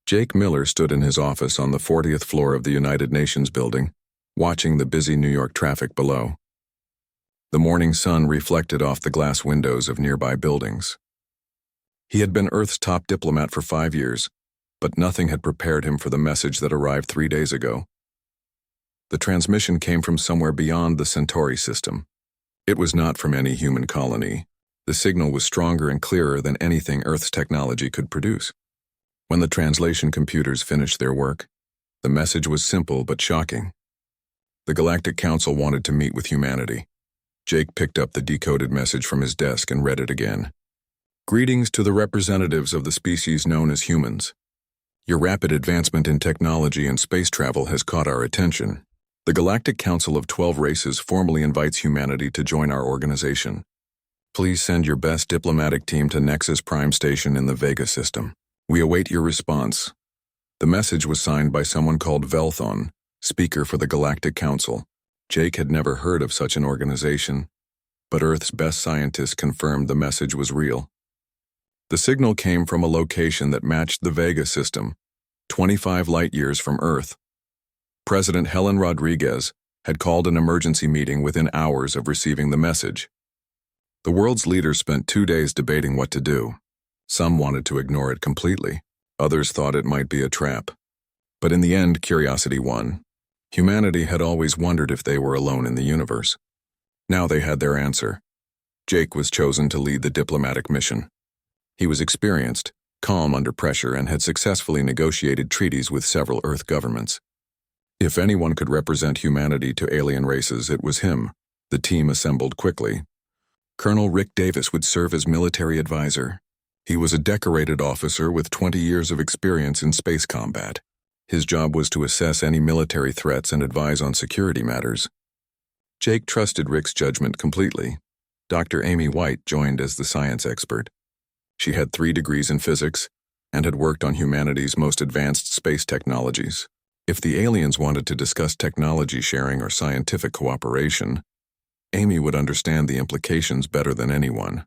Jake Miller stood in his office on the 40th floor of the United Nations building, watching the busy New York traffic below. The morning sun reflected off the glass windows of nearby buildings. He had been Earth's top diplomat for 5 years, but nothing had prepared him for the message that arrived 3 days ago. The transmission came from somewhere beyond the Centauri system. It was not from any human colony. The signal was stronger and clearer than anything Earth's technology could produce. When the translation computers finished their work, the message was simple but shocking. The Galactic Council wanted to meet with humanity. Jake picked up the decoded message from his desk and read it again. Greetings to the representatives of the species known as humans. Your rapid advancement in technology and space travel has caught our attention. The Galactic Council of 12 races formally invites humanity to join our organization. Please send your best diplomatic team to Nexus Prime Station in the Vega system. We await your response. The message was signed by someone called Velthon, speaker for the Galactic Council. Jake had never heard of such an organization, but Earth's best scientists confirmed the message was real. The signal came from a location that matched the Vega system, 25 light-years from Earth. President Helen Rodriguez had called an emergency meeting within hours of receiving the message. The world's leaders spent 2 days debating what to do. Some wanted to ignore it completely. Others thought it might be a trap. But in the end, curiosity won. Humanity had always wondered if they were alone in the universe. Now they had their answer. Jake was chosen to lead the diplomatic mission. He was experienced, calm under pressure, and had successfully negotiated treaties with several Earth governments. If anyone could represent humanity to alien races, it was him. The team assembled quickly. Colonel Rick Davis would serve as military advisor. He was a decorated officer with 20 years of experience in space combat. His job was to assess any military threats and advise on security matters. Jake trusted Rick's judgment completely. Dr. Amy White joined as the science expert. She had 3 degrees in physics and had worked on humanity's most advanced space technologies. If the aliens wanted to discuss technology sharing or scientific cooperation, Amy would understand the implications better than anyone.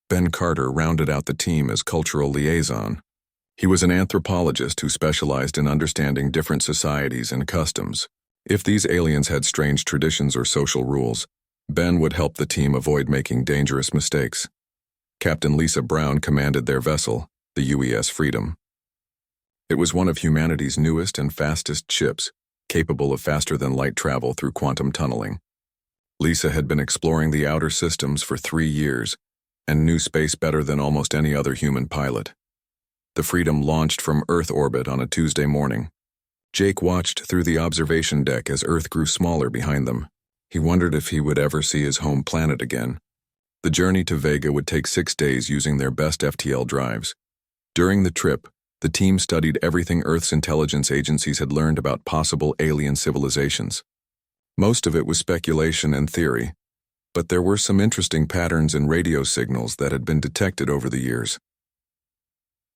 Ben Carter rounded out the team as cultural liaison. He was an anthropologist who specialized in understanding different societies and customs. If these aliens had strange traditions or social rules, Ben would help the team avoid making dangerous mistakes. Captain Lisa Brown commanded their vessel, the UES Freedom. It was one of humanity's newest and fastest ships, capable of faster-than-light travel through quantum tunneling. Lisa had been exploring the outer systems for 3 years and knew space better than almost any other human pilot. The Freedom launched from Earth orbit on a Tuesday morning. Jake watched through the observation deck as Earth grew smaller behind them. He wondered if he would ever see his home planet again. The journey to Vega would take 6 days using their best FTL drives. During the trip, the team studied everything Earth's intelligence agencies had learned about possible alien civilizations. Most of it was speculation and theory, but there were some interesting patterns in radio signals that had been detected over the years.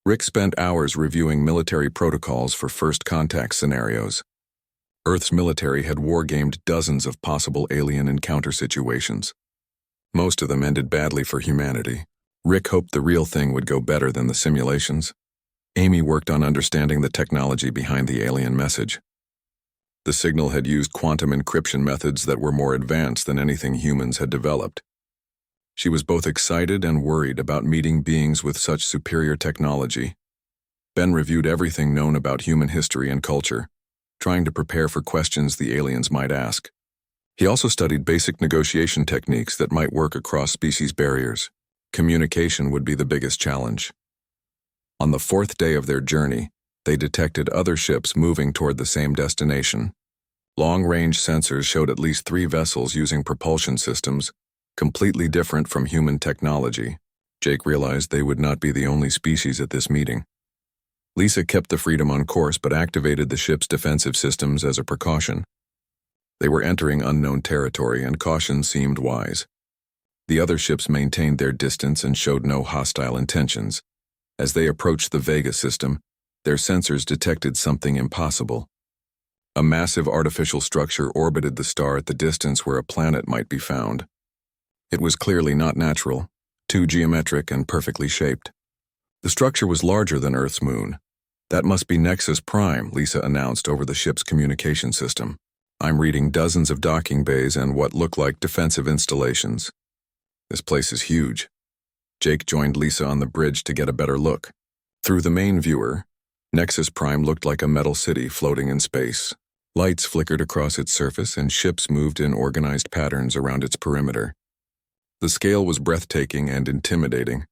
Rick spent hours reviewing military protocols for first contact scenarios. Earth's military had war-gamed dozens of possible alien encounter situations. Most of them ended badly for humanity. Rick hoped the real thing would go better than the simulations. Amy worked on understanding the technology behind the alien message. The signal had used quantum encryption methods that were more advanced than anything humans had developed. She was both excited and worried about meeting beings with such superior technology. Ben reviewed everything known about human history and culture, trying to prepare for questions the aliens might ask. He also studied basic negotiation techniques that might work across species barriers. Communication would be the biggest challenge. On the 4th day of their journey, they detected other ships moving toward the same destination. Long-range sensors showed at least 3 vessels using propulsion systems, completely different from human technology. Jake realized they would not be the only species at this meeting. Lisa kept the Freedom on course but activated the ship's defensive systems as a precaution. They were entering unknown territory and caution seemed wise. The other ships maintained their distance and showed no hostile intentions. As they approached the Vega system, their sensors detected something impossible. A massive artificial structure orbited the star at the distance where a planet might be found. It was clearly not natural, too geometric and perfectly shaped. The structure was larger than Earth's moon. That must be Nexus Prime, Lisa announced over the ship's communication system. I'm reading dozens of docking bays and what look like defensive installations. This place is huge. Jake joined Lisa on the bridge to get a better look. Through the main viewer, Nexus Prime looked like a metal city floating in space. Lights flickered across its surface and ships moved in organized patterns around its perimeter. The scale was breathtaking and intimidating.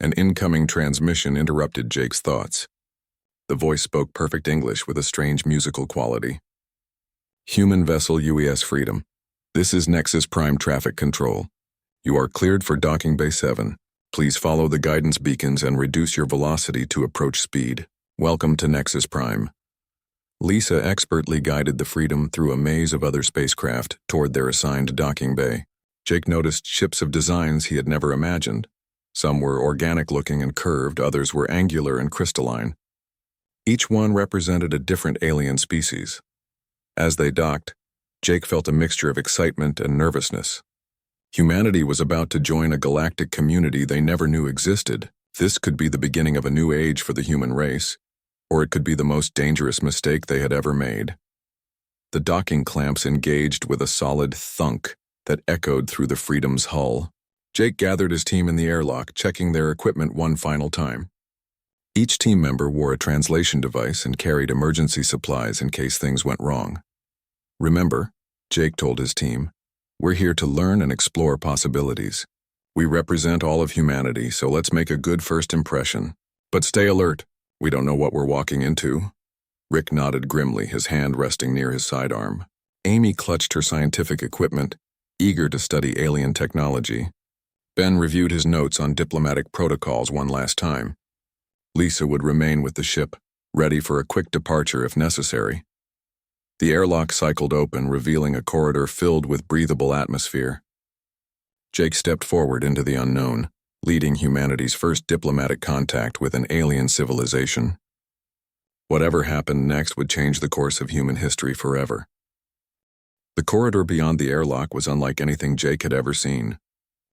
An incoming transmission interrupted Jake's thoughts. The voice spoke perfect English with a strange musical quality. Human vessel UES Freedom. This is Nexus Prime Traffic Control. You are cleared for Docking Bay 7. Please follow the guidance beacons and reduce your velocity to approach speed. Welcome to Nexus Prime. Lisa expertly guided the Freedom through a maze of other spacecraft toward their assigned docking bay. Jake noticed ships of designs he had never imagined. Some were organic-looking and curved, others were angular and crystalline. Each one represented a different alien species. As they docked, Jake felt a mixture of excitement and nervousness. Humanity was about to join a galactic community they never knew existed. This could be the beginning of a new age for the human race, or it could be the most dangerous mistake they had ever made. The docking clamps engaged with a solid thunk that echoed through the Freedom's hull. Jake gathered his team in the airlock, checking their equipment one final time. Each team member wore a translation device and carried emergency supplies in case things went wrong. Remember, Jake told his team, we're here to learn and explore possibilities. We represent all of humanity, so let's make a good first impression. But stay alert. We don't know what we're walking into. Rick nodded grimly, his hand resting near his sidearm. Amy clutched her scientific equipment, eager to study alien technology. Ben reviewed his notes on diplomatic protocols one last time. Lisa would remain with the ship, ready for a quick departure if necessary. The airlock cycled open, revealing a corridor filled with breathable atmosphere. Jake stepped forward into the unknown, leading humanity's first diplomatic contact with an alien civilization. Whatever happened next would change the course of human history forever. The corridor beyond the airlock was unlike anything Jake had ever seen.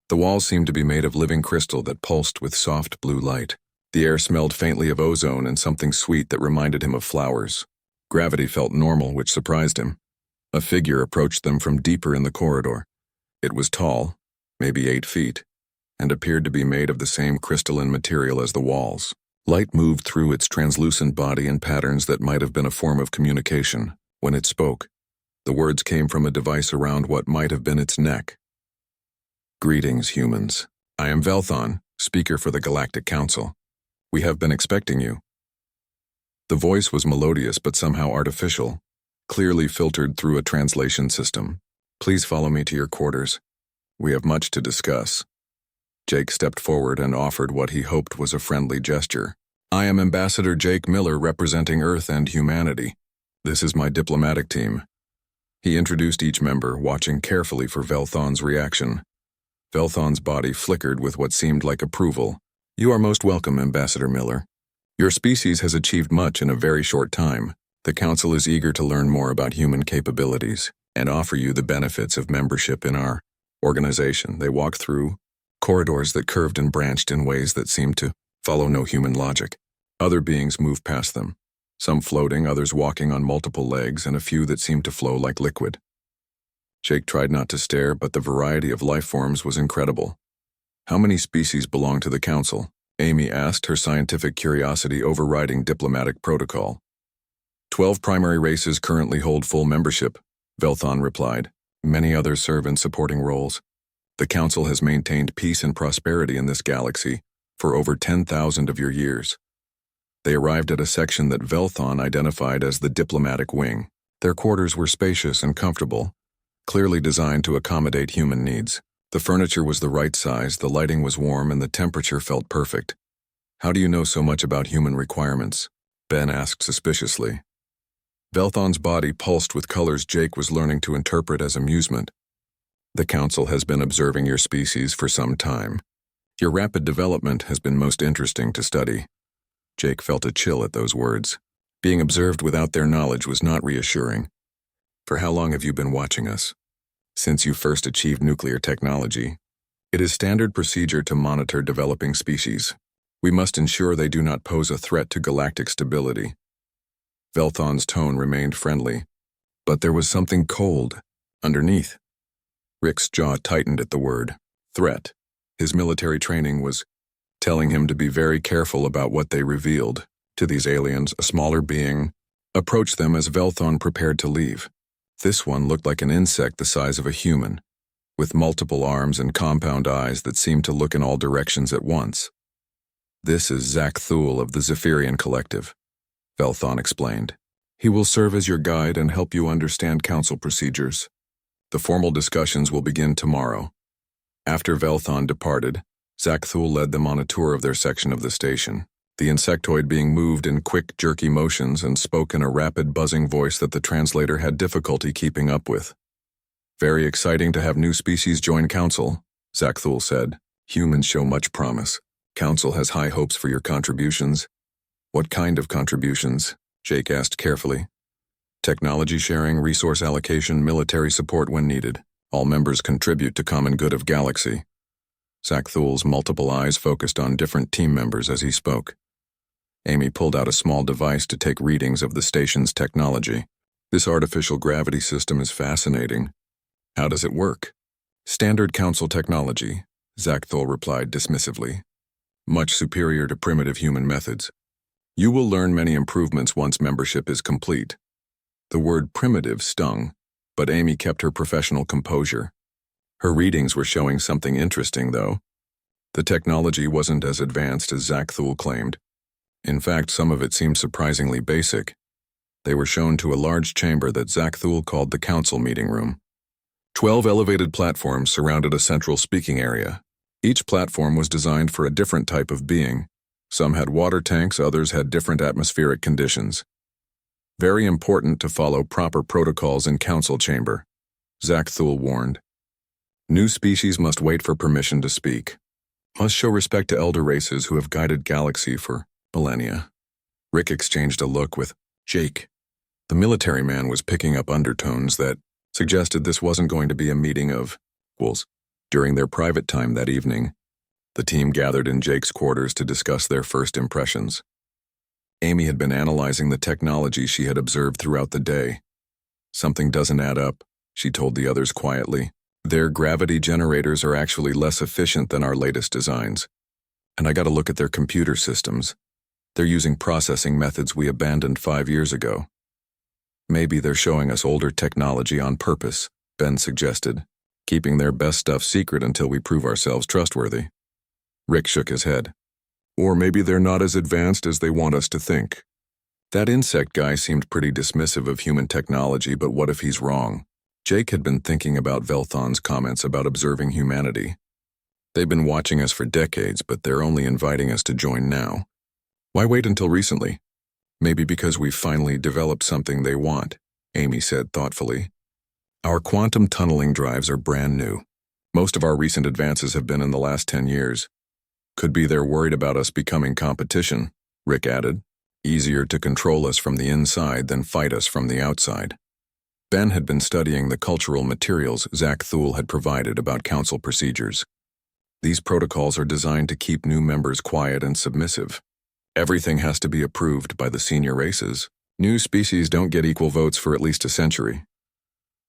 The walls seemed to be made of living crystal that pulsed with soft blue light. The air smelled faintly of ozone and something sweet that reminded him of flowers. Gravity felt normal, which surprised him. A figure approached them from deeper in the corridor. It was tall, maybe 8 feet, and appeared to be made of the same crystalline material as the walls. Light moved through its translucent body in patterns that might have been a form of communication. When it spoke, the words came from a device around what might have been its neck. Greetings, humans. I am Velthon, speaker for the Galactic Council. We have been expecting you. The voice was melodious but somehow artificial, clearly filtered through a translation system. Please follow me to your quarters. We have much to discuss. Jake stepped forward and offered what he hoped was a friendly gesture. I am Ambassador Jake Miller, representing Earth and humanity. This is my diplomatic team. He introduced each member, watching carefully for Velthon's reaction. Velthon's body flickered with what seemed like approval. You are most welcome, Ambassador Miller. Your species has achieved much in a very short time. The Council is eager to learn more about human capabilities and offer you the benefits of membership in our organization. They walked through corridors that curved and branched in ways that seemed to follow no human logic. Other beings moved past them, some floating, others walking on multiple legs, and a few that seemed to flow like liquid. Jake tried not to stare, but the variety of life forms was incredible. How many species belong to the Council? Amy asked, her scientific curiosity overriding diplomatic protocol. 12 primary races currently hold full membership, Velthon replied. Many others serve in supporting roles. The Council has maintained peace and prosperity in this galaxy for over 10,000 of your years. They arrived at a section that Velthon identified as the diplomatic wing. Their quarters were spacious and comfortable, clearly designed to accommodate human needs. The furniture was the right size, the lighting was warm, and the temperature felt perfect. How do you know so much about human requirements? Ben asked suspiciously. Velthon's body pulsed with colors Jake was learning to interpret as amusement. The Council has been observing your species for some time. Your rapid development has been most interesting to study. Jake felt a chill at those words. Being observed without their knowledge was not reassuring. For how long have you been watching us? Since you first achieved nuclear technology. It is standard procedure to monitor developing species. We must ensure they do not pose a threat to galactic stability. Velthon's tone remained friendly, but there was something cold underneath. Rick's jaw tightened at the word threat. His military training was telling him to be very careful about what they revealed to these aliens. A smaller being approached them as Velthon prepared to leave. This one looked like an insect the size of a human, with multiple arms and compound eyes that seemed to look in all directions at once. This is Zach Thule of the Zephyrian Collective, Velthon explained. He will serve as your guide and help you understand council procedures. The formal discussions will begin tomorrow. After Velthon departed, Zach Thule led them on a tour of their section of the station, the insectoid being moved in quick, jerky motions and spoke in a rapid, buzzing voice that the translator had difficulty keeping up with. Very exciting to have new species join Council, Zach Thule said. Humans show much promise. Council has high hopes for your contributions. What kind of contributions? Jake asked carefully. Technology sharing, resource allocation, military support when needed. All members contribute to common good of galaxy. Zach Thule's multiple eyes focused on different team members as he spoke. Amy pulled out a small device to take readings of the station's technology. This artificial gravity system is fascinating. How does it work? Standard council technology, Zach Thule replied dismissively. Much superior to primitive human methods. You will learn many improvements once membership is complete. The word primitive stung, but Amy kept her professional composure. Her readings were showing something interesting, though. The technology wasn't as advanced as Zach Thule claimed. In fact, some of it seemed surprisingly basic. They were shown to a large chamber that Zach Thule called the council meeting room. 12 elevated platforms surrounded a central speaking area. Each platform was designed for a different type of being. Some had water tanks, others had different atmospheric conditions. Very important to follow proper protocols in council chamber, Zach Thule warned. New species must wait for permission to speak. Must show respect to elder races who have guided galaxy for millennia. Rick exchanged a look with Jake. The military man was picking up undertones that suggested this wasn't going to be a meeting of equals. During their private time that evening, the team gathered in Jake's quarters to discuss their first impressions. Amy had been analyzing the technology she had observed throughout the day. Something doesn't add up, she told the others quietly. Their gravity generators are actually less efficient than our latest designs. And I got to look at their computer systems. They're using processing methods we abandoned 5 years ago. Maybe they're showing us older technology on purpose, Ben suggested, keeping their best stuff secret until we prove ourselves trustworthy. Rick shook his head. Or maybe they're not as advanced as they want us to think. That insect guy seemed pretty dismissive of human technology, but what if he's wrong? Jake had been thinking about Velthon's comments about observing humanity. They've been watching us for decades, but they're only inviting us to join now. Why wait until recently? Maybe because we've finally developed something they want, Amy said thoughtfully. Our quantum tunneling drives are brand new. Most of our recent advances have been in the last 10 years. Could be they're worried about us becoming competition, Rick added. Easier to control us from the inside than fight us from the outside. Ben had been studying the cultural materials Zach Thule had provided about council procedures. These protocols are designed to keep new members quiet and submissive. Everything has to be approved by the senior races. New species don't get equal votes for at least a century.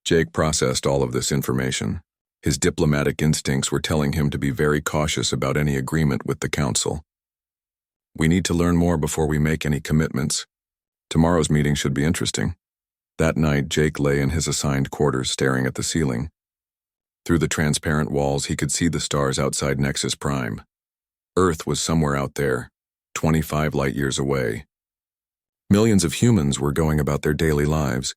Jake processed all of this information. His diplomatic instincts were telling him to be very cautious about any agreement with the council. We need to learn more before we make any commitments. Tomorrow's meeting should be interesting. That night, Jake lay in his assigned quarters staring at the ceiling. Through the transparent walls, he could see the stars outside Nexus Prime. Earth was somewhere out there, 25 light-years away. Millions of humans were going about their daily lives,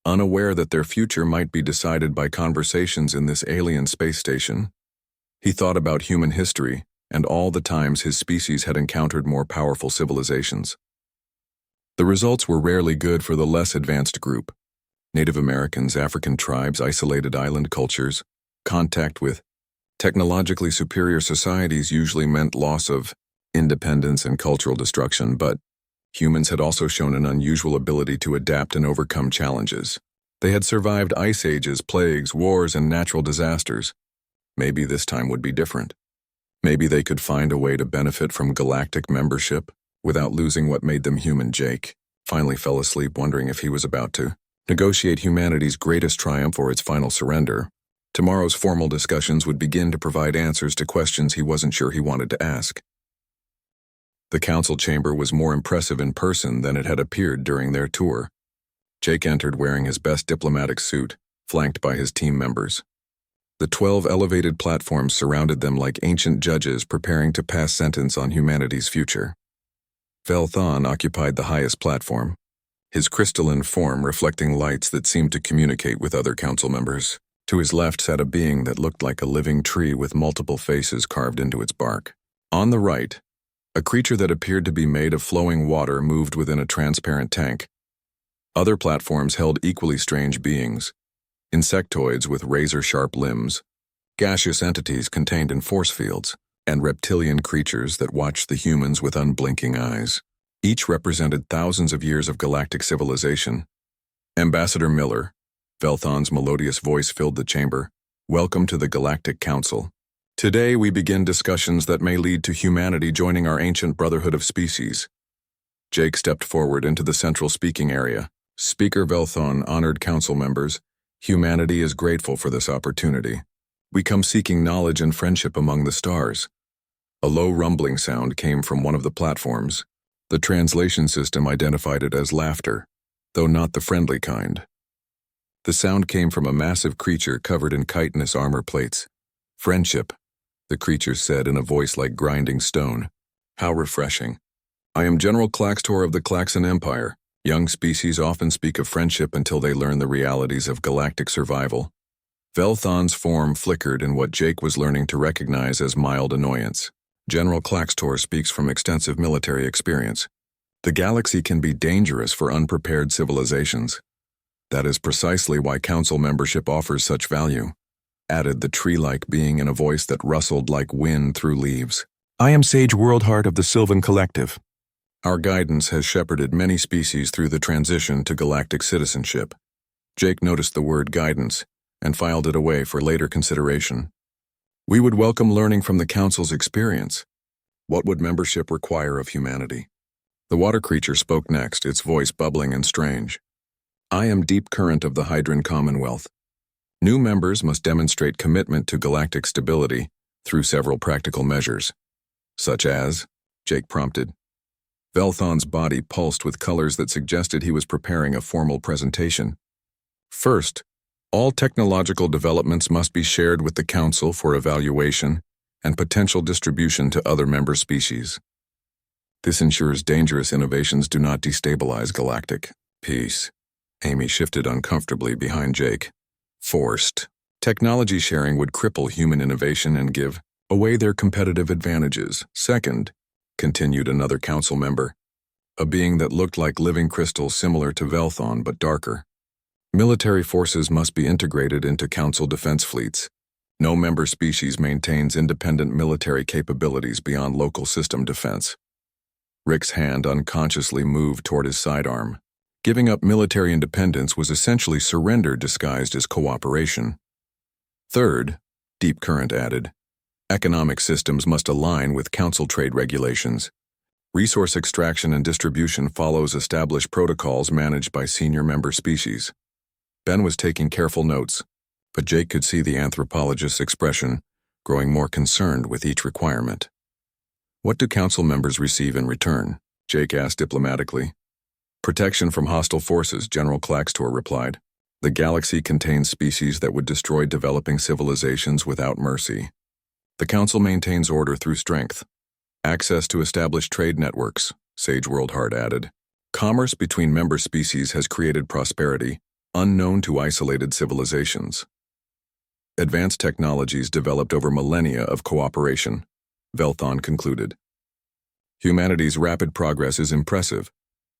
unaware that their future might be decided by conversations in this alien space station. He thought about human history and all the times his species had encountered more powerful civilizations. The results were rarely good for the less advanced group. Native Americans, African tribes, isolated island cultures. Contact with technologically superior societies usually meant loss of independence and cultural destruction, but humans had also shown an unusual ability to adapt and overcome challenges. They had survived ice ages, plagues, wars, and natural disasters. Maybe this time would be different. Maybe they could find a way to benefit from Galactic membership without losing what made them human. Jake finally fell asleep wondering if he was about to negotiate humanity's greatest triumph or its final surrender. Tomorrow's formal discussions would begin to provide answers to questions he wasn't sure he wanted to ask. The council chamber was more impressive in person than it had appeared during their tour. Jake entered wearing his best diplomatic suit, flanked by his team members. The 12 elevated platforms surrounded them like ancient judges preparing to pass sentence on humanity's future. Velthon occupied the highest platform, his crystalline form reflecting lights that seemed to communicate with other council members. To his left sat a being that looked like a living tree with multiple faces carved into its bark. On the right, a creature that appeared to be made of flowing water moved within a transparent tank. Other platforms held equally strange beings, insectoids with razor-sharp limbs, gaseous entities contained in force fields, and reptilian creatures that watched the humans with unblinking eyes. Each represented thousands of years of galactic civilization. Ambassador Miller, Velthon's melodious voice filled the chamber. Welcome to the Galactic Council. Today we begin discussions that may lead to humanity joining our ancient brotherhood of species. Jake stepped forward into the central speaking area. Speaker Velthon honored council members. Humanity is grateful for this opportunity. We come seeking knowledge and friendship among the stars. A low rumbling sound came from one of the platforms. The translation system identified it as laughter, though not the friendly kind. The sound came from a massive creature covered in chitinous armor plates. Friendship, the creature said in a voice like grinding stone. How refreshing. I am General Claxtor of the Klaxon Empire. Young species often speak of friendship until they learn the realities of galactic survival. Velthon's form flickered in what Jake was learning to recognize as mild annoyance. General Claxtor speaks from extensive military experience. The galaxy can be dangerous for unprepared civilizations. That is precisely why council membership offers such value, added the tree-like being in a voice that rustled like wind through leaves. I am Sage Worldheart of the Sylvan Collective. Our guidance has shepherded many species through the transition to galactic citizenship. Jake noticed the word guidance and filed it away for later consideration. We would welcome learning from the council's experience. What would membership require of humanity? The water creature spoke next, its voice bubbling and strange. I am Deep Current of the Hydran Commonwealth. New members must demonstrate commitment to galactic stability through several practical measures. Such as, Jake prompted. Velthon's body pulsed with colors that suggested he was preparing a formal presentation. First, all technological developments must be shared with the Council for evaluation and potential distribution to other member species. This ensures dangerous innovations do not destabilize galactic peace. Amy shifted uncomfortably behind Jake. Forced technology sharing would cripple human innovation and give away their competitive advantages. Second, continued another council member, a being that looked like living crystals similar to Velthon but darker. Military forces must be integrated into council defense fleets. No member species maintains independent military capabilities beyond local system defense. Rick's hand unconsciously moved toward his sidearm. Giving up military independence was essentially surrender disguised as cooperation. Third, Deep Current added, economic systems must align with council trade regulations. Resource extraction and distribution follows established protocols managed by senior member species. Ben was taking careful notes, but Jake could see the anthropologist's expression, growing more concerned with each requirement. What do council members receive in return? Jake asked diplomatically. Protection from hostile forces, General Claxtor replied. The galaxy contains species that would destroy developing civilizations without mercy. The Council maintains order through strength. Access to established trade networks, Sage Worldheart added. Commerce between member species has created prosperity, unknown to isolated civilizations. Advanced technologies developed over millennia of cooperation, Velthon concluded. Humanity's rapid progress is impressive,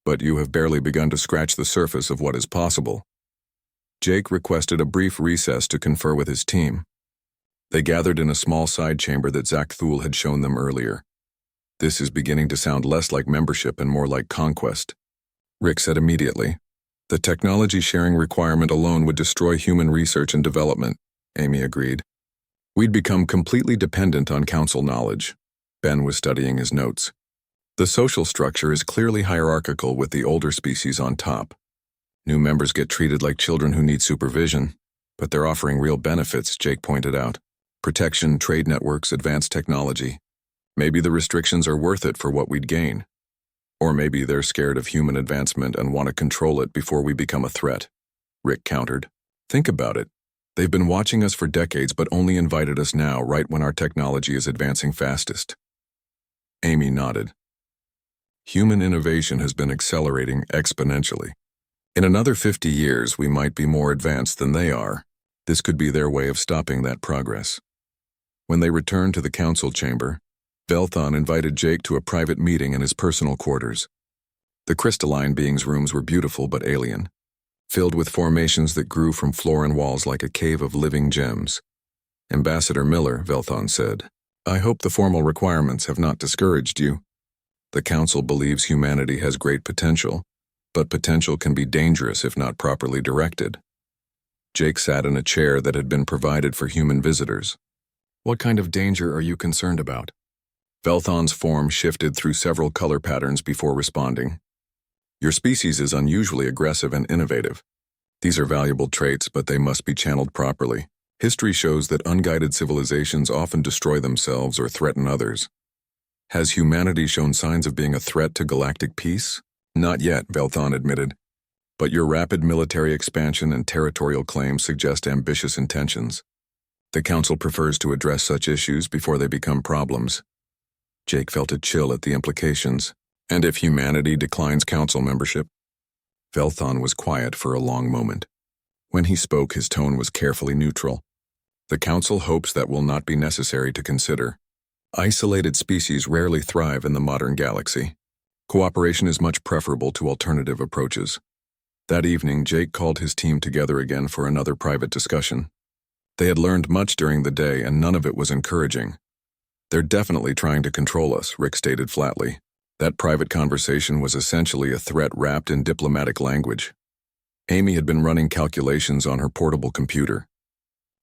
but you have barely begun to scratch the surface of what is possible. Jake requested a brief recess to confer with his team. They gathered in a small side chamber that Zach Thule had shown them earlier. This is beginning to sound less like membership and more like conquest, Rick said immediately. The technology sharing requirement alone would destroy human research and development, Amy agreed. We'd become completely dependent on council knowledge. Ben was studying his notes. The social structure is clearly hierarchical with the older species on top. New members get treated like children who need supervision, but they're offering real benefits, Jake pointed out. Protection, trade networks, advanced technology. Maybe the restrictions are worth it for what we'd gain. Or maybe they're scared of human advancement and want to control it before we become a threat, Rick countered. Think about it. They've been watching us for decades but only invited us now, right when our technology is advancing fastest. Amy nodded. Human innovation has been accelerating exponentially. In another 50 years, we might be more advanced than they are. This could be their way of stopping that progress. When they returned to the council chamber, Velthon invited Jake to a private meeting in his personal quarters. The crystalline being's rooms were beautiful but alien, filled with formations that grew from floor and walls like a cave of living gems. Ambassador Miller, Velthon said, I hope the formal requirements have not discouraged you. The council believes humanity has great potential, but potential can be dangerous if not properly directed. Jake sat in a chair that had been provided for human visitors. What kind of danger are you concerned about? Velthon's form shifted through several color patterns before responding. Your species is unusually aggressive and innovative. These are valuable traits, but they must be channeled properly. History shows that unguided civilizations often destroy themselves or threaten others. Has humanity shown signs of being a threat to galactic peace? Not yet, Velthon admitted. But your rapid military expansion and territorial claims suggest ambitious intentions. The Council prefers to address such issues before they become problems. Jake felt a chill at the implications. And if humanity declines Council membership? Velthon was quiet for a long moment. When he spoke, his tone was carefully neutral. The Council hopes that will not be necessary to consider. Isolated species rarely thrive in the modern galaxy. Cooperation is much preferable to alternative approaches. That evening, Jake called his team together again for another private discussion. They had learned much during the day, and none of it was encouraging. They're definitely trying to control us, Rick stated flatly. That private conversation was essentially a threat wrapped in diplomatic language. Amy had been running calculations on her portable computer.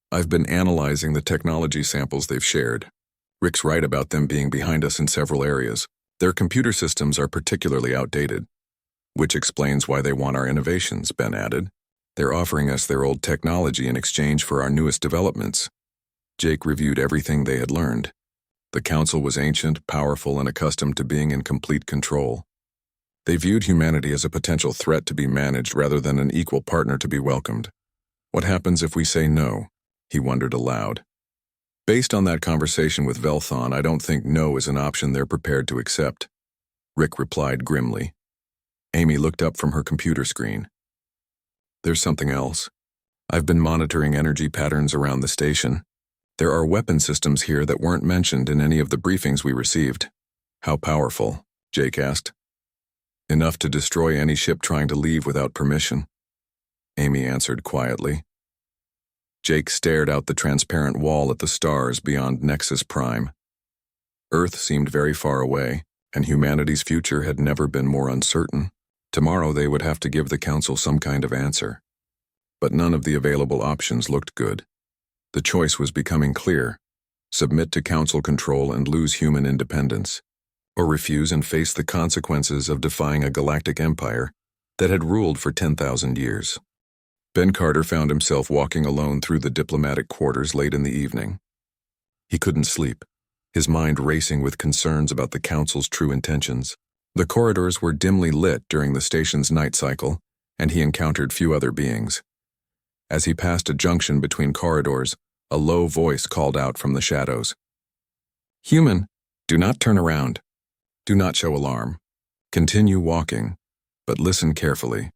I've been analyzing the technology samples they've shared. Rick's right about them being behind us in several areas. Their computer systems are particularly outdated. Which explains why they want our innovations, Ben added. They're offering us their old technology in exchange for our newest developments. Jake reviewed everything they had learned. The Council was ancient, powerful, and accustomed to being in complete control. They viewed humanity as a potential threat to be managed rather than an equal partner to be welcomed. What happens if we say no? He wondered aloud. Based on that conversation with Velthon, I don't think no is an option they're prepared to accept. Rick replied grimly. Amy looked up from her computer screen. There's something else. I've been monitoring energy patterns around the station. There are weapon systems here that weren't mentioned in any of the briefings we received. How powerful? Jake asked. Enough to destroy any ship trying to leave without permission. Amy answered quietly. Jake stared out the transparent wall at the stars beyond Nexus Prime. Earth seemed very far away, and humanity's future had never been more uncertain. Tomorrow they would have to give the Council some kind of answer. But none of the available options looked good. The choice was becoming clear. Submit to Council control and lose human independence, or refuse and face the consequences of defying a galactic empire that had ruled for 10,000 years. Ben Carter found himself walking alone through the diplomatic quarters late in the evening. He couldn't sleep, his mind racing with concerns about the Council's true intentions. The corridors were dimly lit during the station's night cycle, and he encountered few other beings. As he passed a junction between corridors, a low voice called out from the shadows. Human, do not turn around. Do not show alarm. Continue walking, but listen carefully.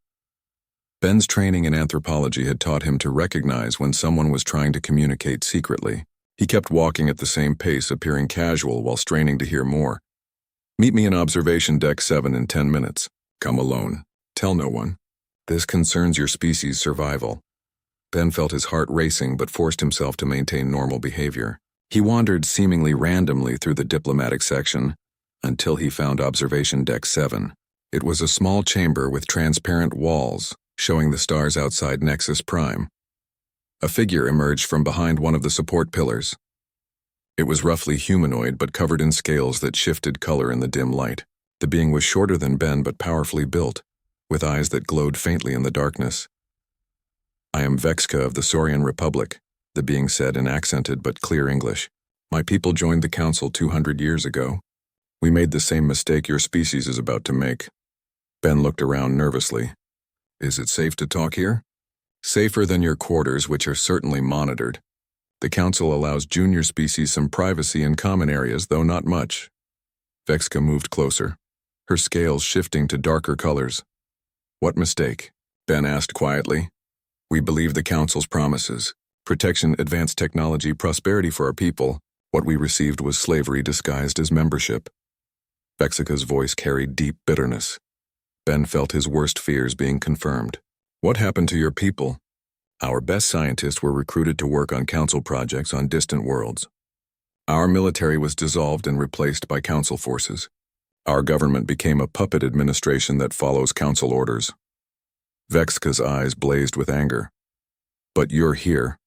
Ben's training in anthropology had taught him to recognize when someone was trying to communicate secretly. He kept walking at the same pace, appearing casual while straining to hear more. Meet me in observation deck 7 in 10 minutes. Come alone. Tell no one. This concerns your species' survival. Ben felt his heart racing but forced himself to maintain normal behavior. He wandered seemingly randomly through the diplomatic section until he found observation deck 7. It was a small chamber with transparent walls showing the stars outside Nexus Prime. A figure emerged from behind one of the support pillars, It was roughly humanoid but covered in scales that shifted color in the dim light. The being was shorter than Ben but powerfully built, with eyes that glowed faintly in the darkness. "I am Vexka of the Saurian Republic," the being said in accented but clear English. "My people joined the Council 200 years ago. We made the same mistake your species is about to make." Ben looked around nervously. "Is it safe to talk here?" "Safer than your quarters, which are certainly monitored. The Council allows junior species some privacy in common areas, though not much." Vexka moved closer, her scales shifting to darker colors. "What mistake?" Ben asked quietly. "We believe the Council's promises. Protection, advanced technology, prosperity for our people. What we received was slavery disguised as membership." Vexka's voice carried deep bitterness. Ben felt his worst fears being confirmed. "What happened to your people?" "Our best scientists were recruited to work on Council projects on distant worlds. Our military was dissolved and replaced by Council forces. Our government became a puppet administration that follows Council orders." Vexka's eyes blazed with anger. "But you're here,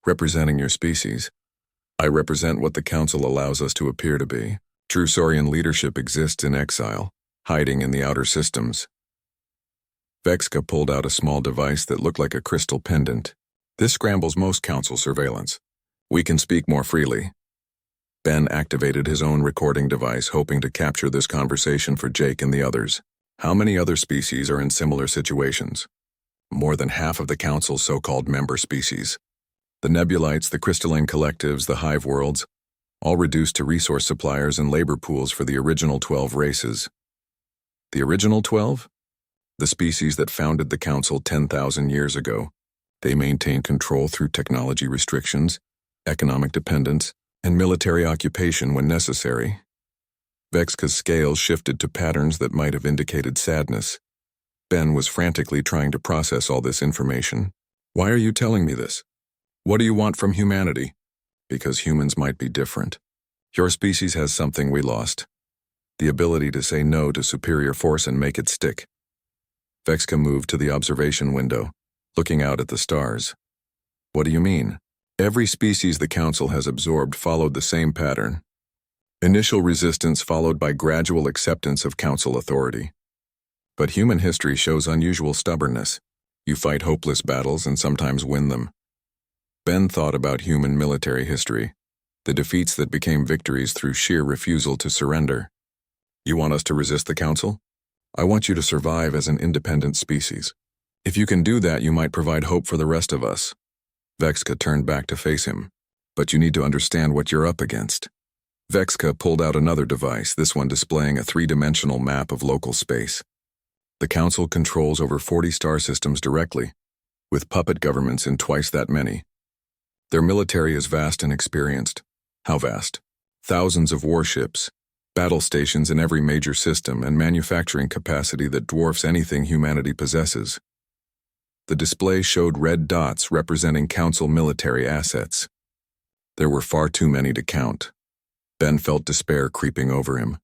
representing your species." "I represent what the Council allows us to appear to be. True Saurian leadership exists in exile, hiding in the outer systems." Vexka pulled out a small device that looked like a crystal pendant. "This scrambles most Council surveillance. We can speak more freely." Ben activated his own recording device, hoping to capture this conversation for Jake and the others. "How many other species are in similar situations?" "More than half of the Council's so-called member species. The Nebulites, the crystalline collectives, the hive worlds, all reduced to resource suppliers and labor pools for the original 12 races." "The original 12? The species that founded the Council 10,000 years ago. They maintain control through technology restrictions, economic dependence, and military occupation when necessary." Vexka's scales shifted to patterns that might have indicated sadness. Ben was frantically trying to process all this information. "Why are you telling me this? What do you want from humanity?" "Because humans might be different. Your species has something we lost. The ability to say no to superior force and make it stick." Vexka moved to the observation window, looking out at the stars. "What do you mean?" "Every species the Council has absorbed followed the same pattern. Initial resistance followed by gradual acceptance of Council authority. But human history shows unusual stubbornness. You fight hopeless battles and sometimes win them." Ben thought about human military history, the defeats that became victories through sheer refusal to surrender. "You want us to resist the Council? I want you to survive as an independent species. If you can do that, you might provide hope for the rest of us." Vexka turned back to face him. "But you need to understand what you're up against." Vexka pulled out another device, this one displaying a three-dimensional map of local space. "The Council controls over 40 star systems directly, with puppet governments in twice that many. Their military is vast and experienced." "How vast?" "Thousands of warships, battle stations in every major system, and manufacturing capacity that dwarfs anything humanity possesses." The display showed red dots representing Council military assets. There were far too many to count. Ben felt despair creeping over him.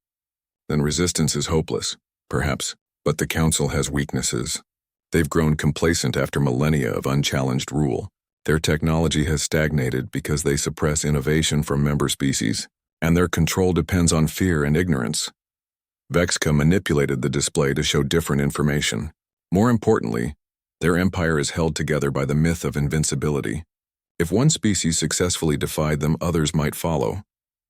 "Then resistance is hopeless, perhaps, but the Council has weaknesses. They've grown complacent after millennia of unchallenged rule. Their technology has stagnated because they suppress innovation from member species, and their control depends on fear and ignorance." Vexka manipulated the display to show different information. More importantly, their empire is held together by the myth of invincibility. If one species successfully defied them, others might follow.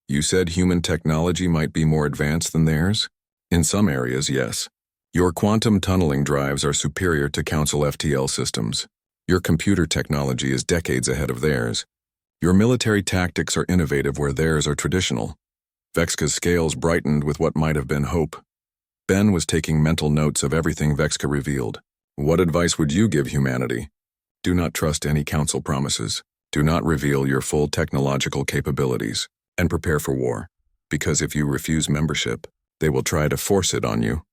"You said human technology might be more advanced than theirs?" "In some areas, yes. Your quantum tunneling drives are superior to Council FTL systems. Your computer technology is decades ahead of theirs. Your military tactics are innovative where theirs are traditional." Vexka's scales brightened with what might have been hope. Ben was taking mental notes of everything Vexka revealed. "What advice would you give humanity?" "Do not trust any Council promises. Do not reveal your full technological capabilities, and prepare for war, because if you refuse membership, they will try to force it on you."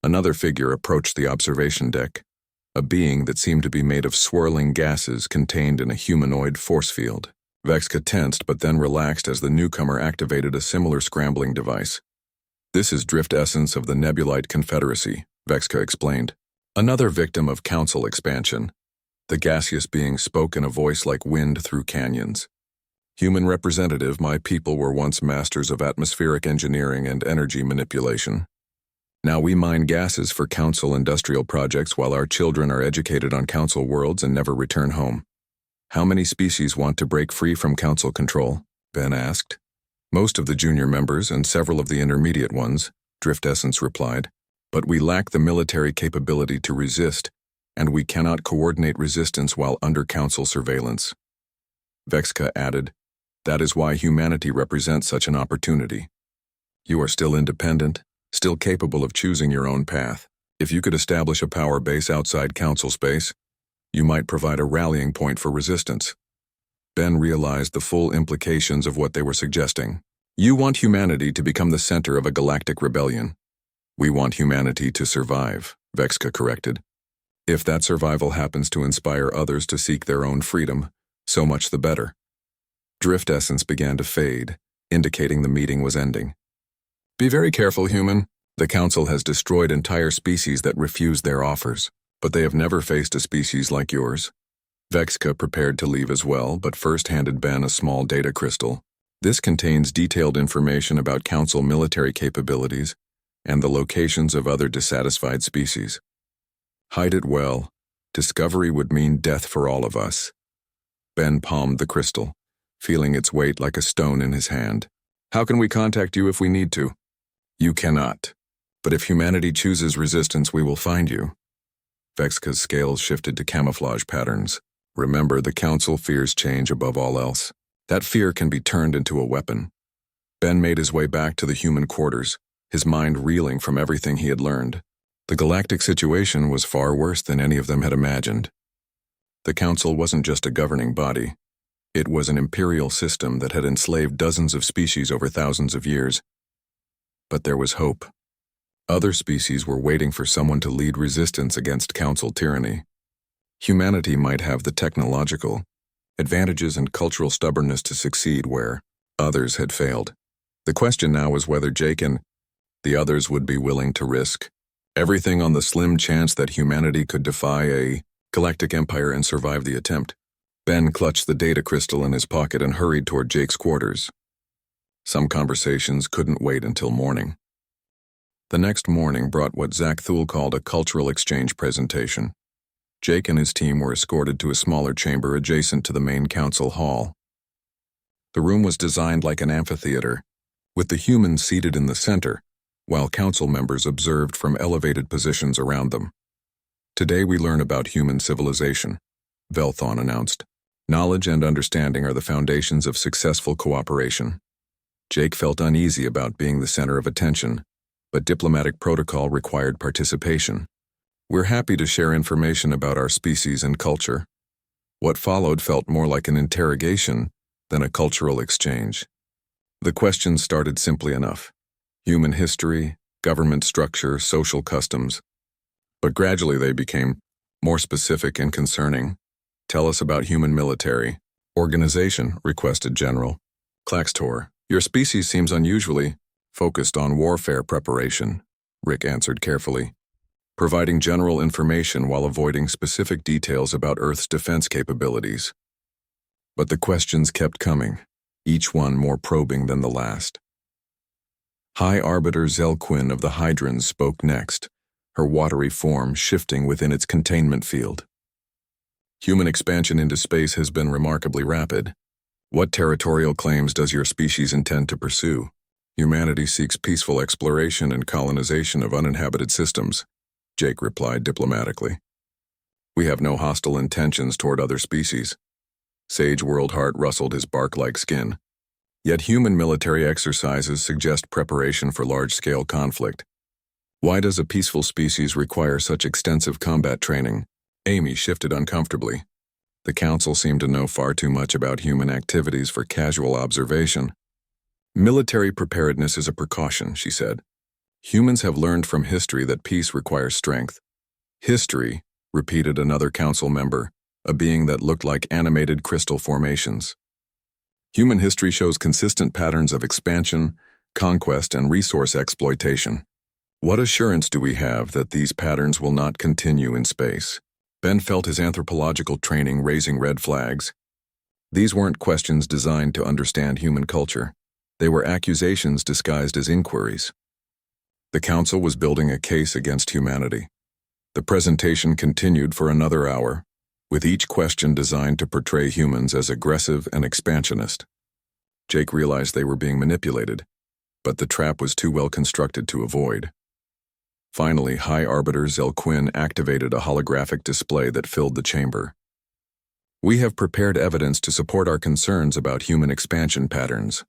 Another figure approached the observation deck, a being that seemed to be made of swirling gases contained in a humanoid force field. Vexka tensed but then relaxed as the newcomer activated a similar scrambling device. "This is drift essence of the Nebulite Confederacy," Vexka explained. "Another victim of Council expansion." The gaseous being spoke in a voice like wind through canyons. Human representative, my people were once masters of atmospheric engineering and energy manipulation. Now we mine gases for council industrial projects while our children are educated on council worlds and never return home. How many species want to break free from council control? Ben asked. Most of the junior members and several of the intermediate ones, Drift Essence replied. But we lack the military capability to resist, and we cannot coordinate resistance while under council surveillance. Vexka added, that is why humanity represents such an opportunity. You are still independent, still capable of choosing your own path. If you could establish a power base outside council space, you might provide a rallying point for resistance. Ben realized the full implications of what they were suggesting. You want humanity to become the center of a galactic rebellion. We want humanity to survive, Vexka corrected. If that survival happens to inspire others to seek their own freedom, so much the better. Drift Essence began to fade, indicating the meeting was ending. Be very careful, human. The council has destroyed entire species that refuse their offers, but they have never faced a species like yours. Vexka prepared to leave as well, but first handed Ben a small data crystal. This contains detailed information about council military capabilities and the locations of other dissatisfied species. Hide it well. Discovery would mean death for all of us. Ben palmed the crystal, feeling its weight like a stone in his hand. How can we contact you if we need to? You cannot. But if humanity chooses resistance, we will find you. Vexka's scales shifted to camouflage patterns. Remember, the council fears change above all else. That fear can be turned into a weapon. Ben made his way back to the human quarters, his mind reeling from everything he had learned. The galactic situation was far worse than any of them had imagined. The council wasn't just a governing body. It was an imperial system that had enslaved dozens of species over thousands of years. But there was hope. Other species were waiting for someone to lead resistance against council tyranny. Humanity might have the technological advantages and cultural stubbornness to succeed where others had failed. The question now was whether Jake and the others would be willing to risk everything on the slim chance that humanity could defy a galactic empire and survive the attempt. Ben clutched the data crystal in his pocket and hurried toward Jake's quarters. Some conversations couldn't wait until morning. The next morning brought what Zach Thule called a cultural exchange presentation. Jake and his team were escorted to a smaller chamber adjacent to the main council hall. The room was designed like an amphitheater, with the humans seated in the center, while council members observed from elevated positions around them. Today we learn about human civilization, Velthon announced. Knowledge and understanding are the foundations of successful cooperation. Jake felt uneasy about being the center of attention, but diplomatic protocol required participation. We're happy to share information about our species and culture. What followed felt more like an interrogation than a cultural exchange. The questions started simply enough. Human history, government structure, social customs. But gradually they became more specific and concerning. Tell us about human military organization, requested General Claxtor. Your species seems unusually focused on warfare preparation, Rick answered carefully, providing general information while avoiding specific details about Earth's defense capabilities. But the questions kept coming, each one more probing than the last. High Arbiter Zelquin of the Hydrons spoke next, her watery form shifting within its containment field. Human expansion into space has been remarkably rapid. What territorial claims does your species intend to pursue? Humanity seeks peaceful exploration and colonization of uninhabited systems, Jake replied diplomatically. We have no hostile intentions toward other species. Sage Worldheart rustled his bark-like skin. Yet human military exercises suggest preparation for large-scale conflict. Why does a peaceful species require such extensive combat training? Amy shifted uncomfortably. The council seemed to know far too much about human activities for casual observation. Military preparedness is a precaution, she said. Humans have learned from history that peace requires strength. History, repeated another council member, a being that looked like animated crystal formations. Human history shows consistent patterns of expansion, conquest, and resource exploitation. What assurance do we have that these patterns will not continue in space? Ben felt his anthropological training raising red flags. These weren't questions designed to understand human culture. They were accusations disguised as inquiries. The council was building a case against humanity. The presentation continued for another hour, with each question designed to portray humans as aggressive and expansionist. Jake realized they were being manipulated, but the trap was too well constructed to avoid. Finally, High Arbiter Zelquin activated a holographic display that filled the chamber. "We have prepared evidence to support our concerns about human expansion patterns."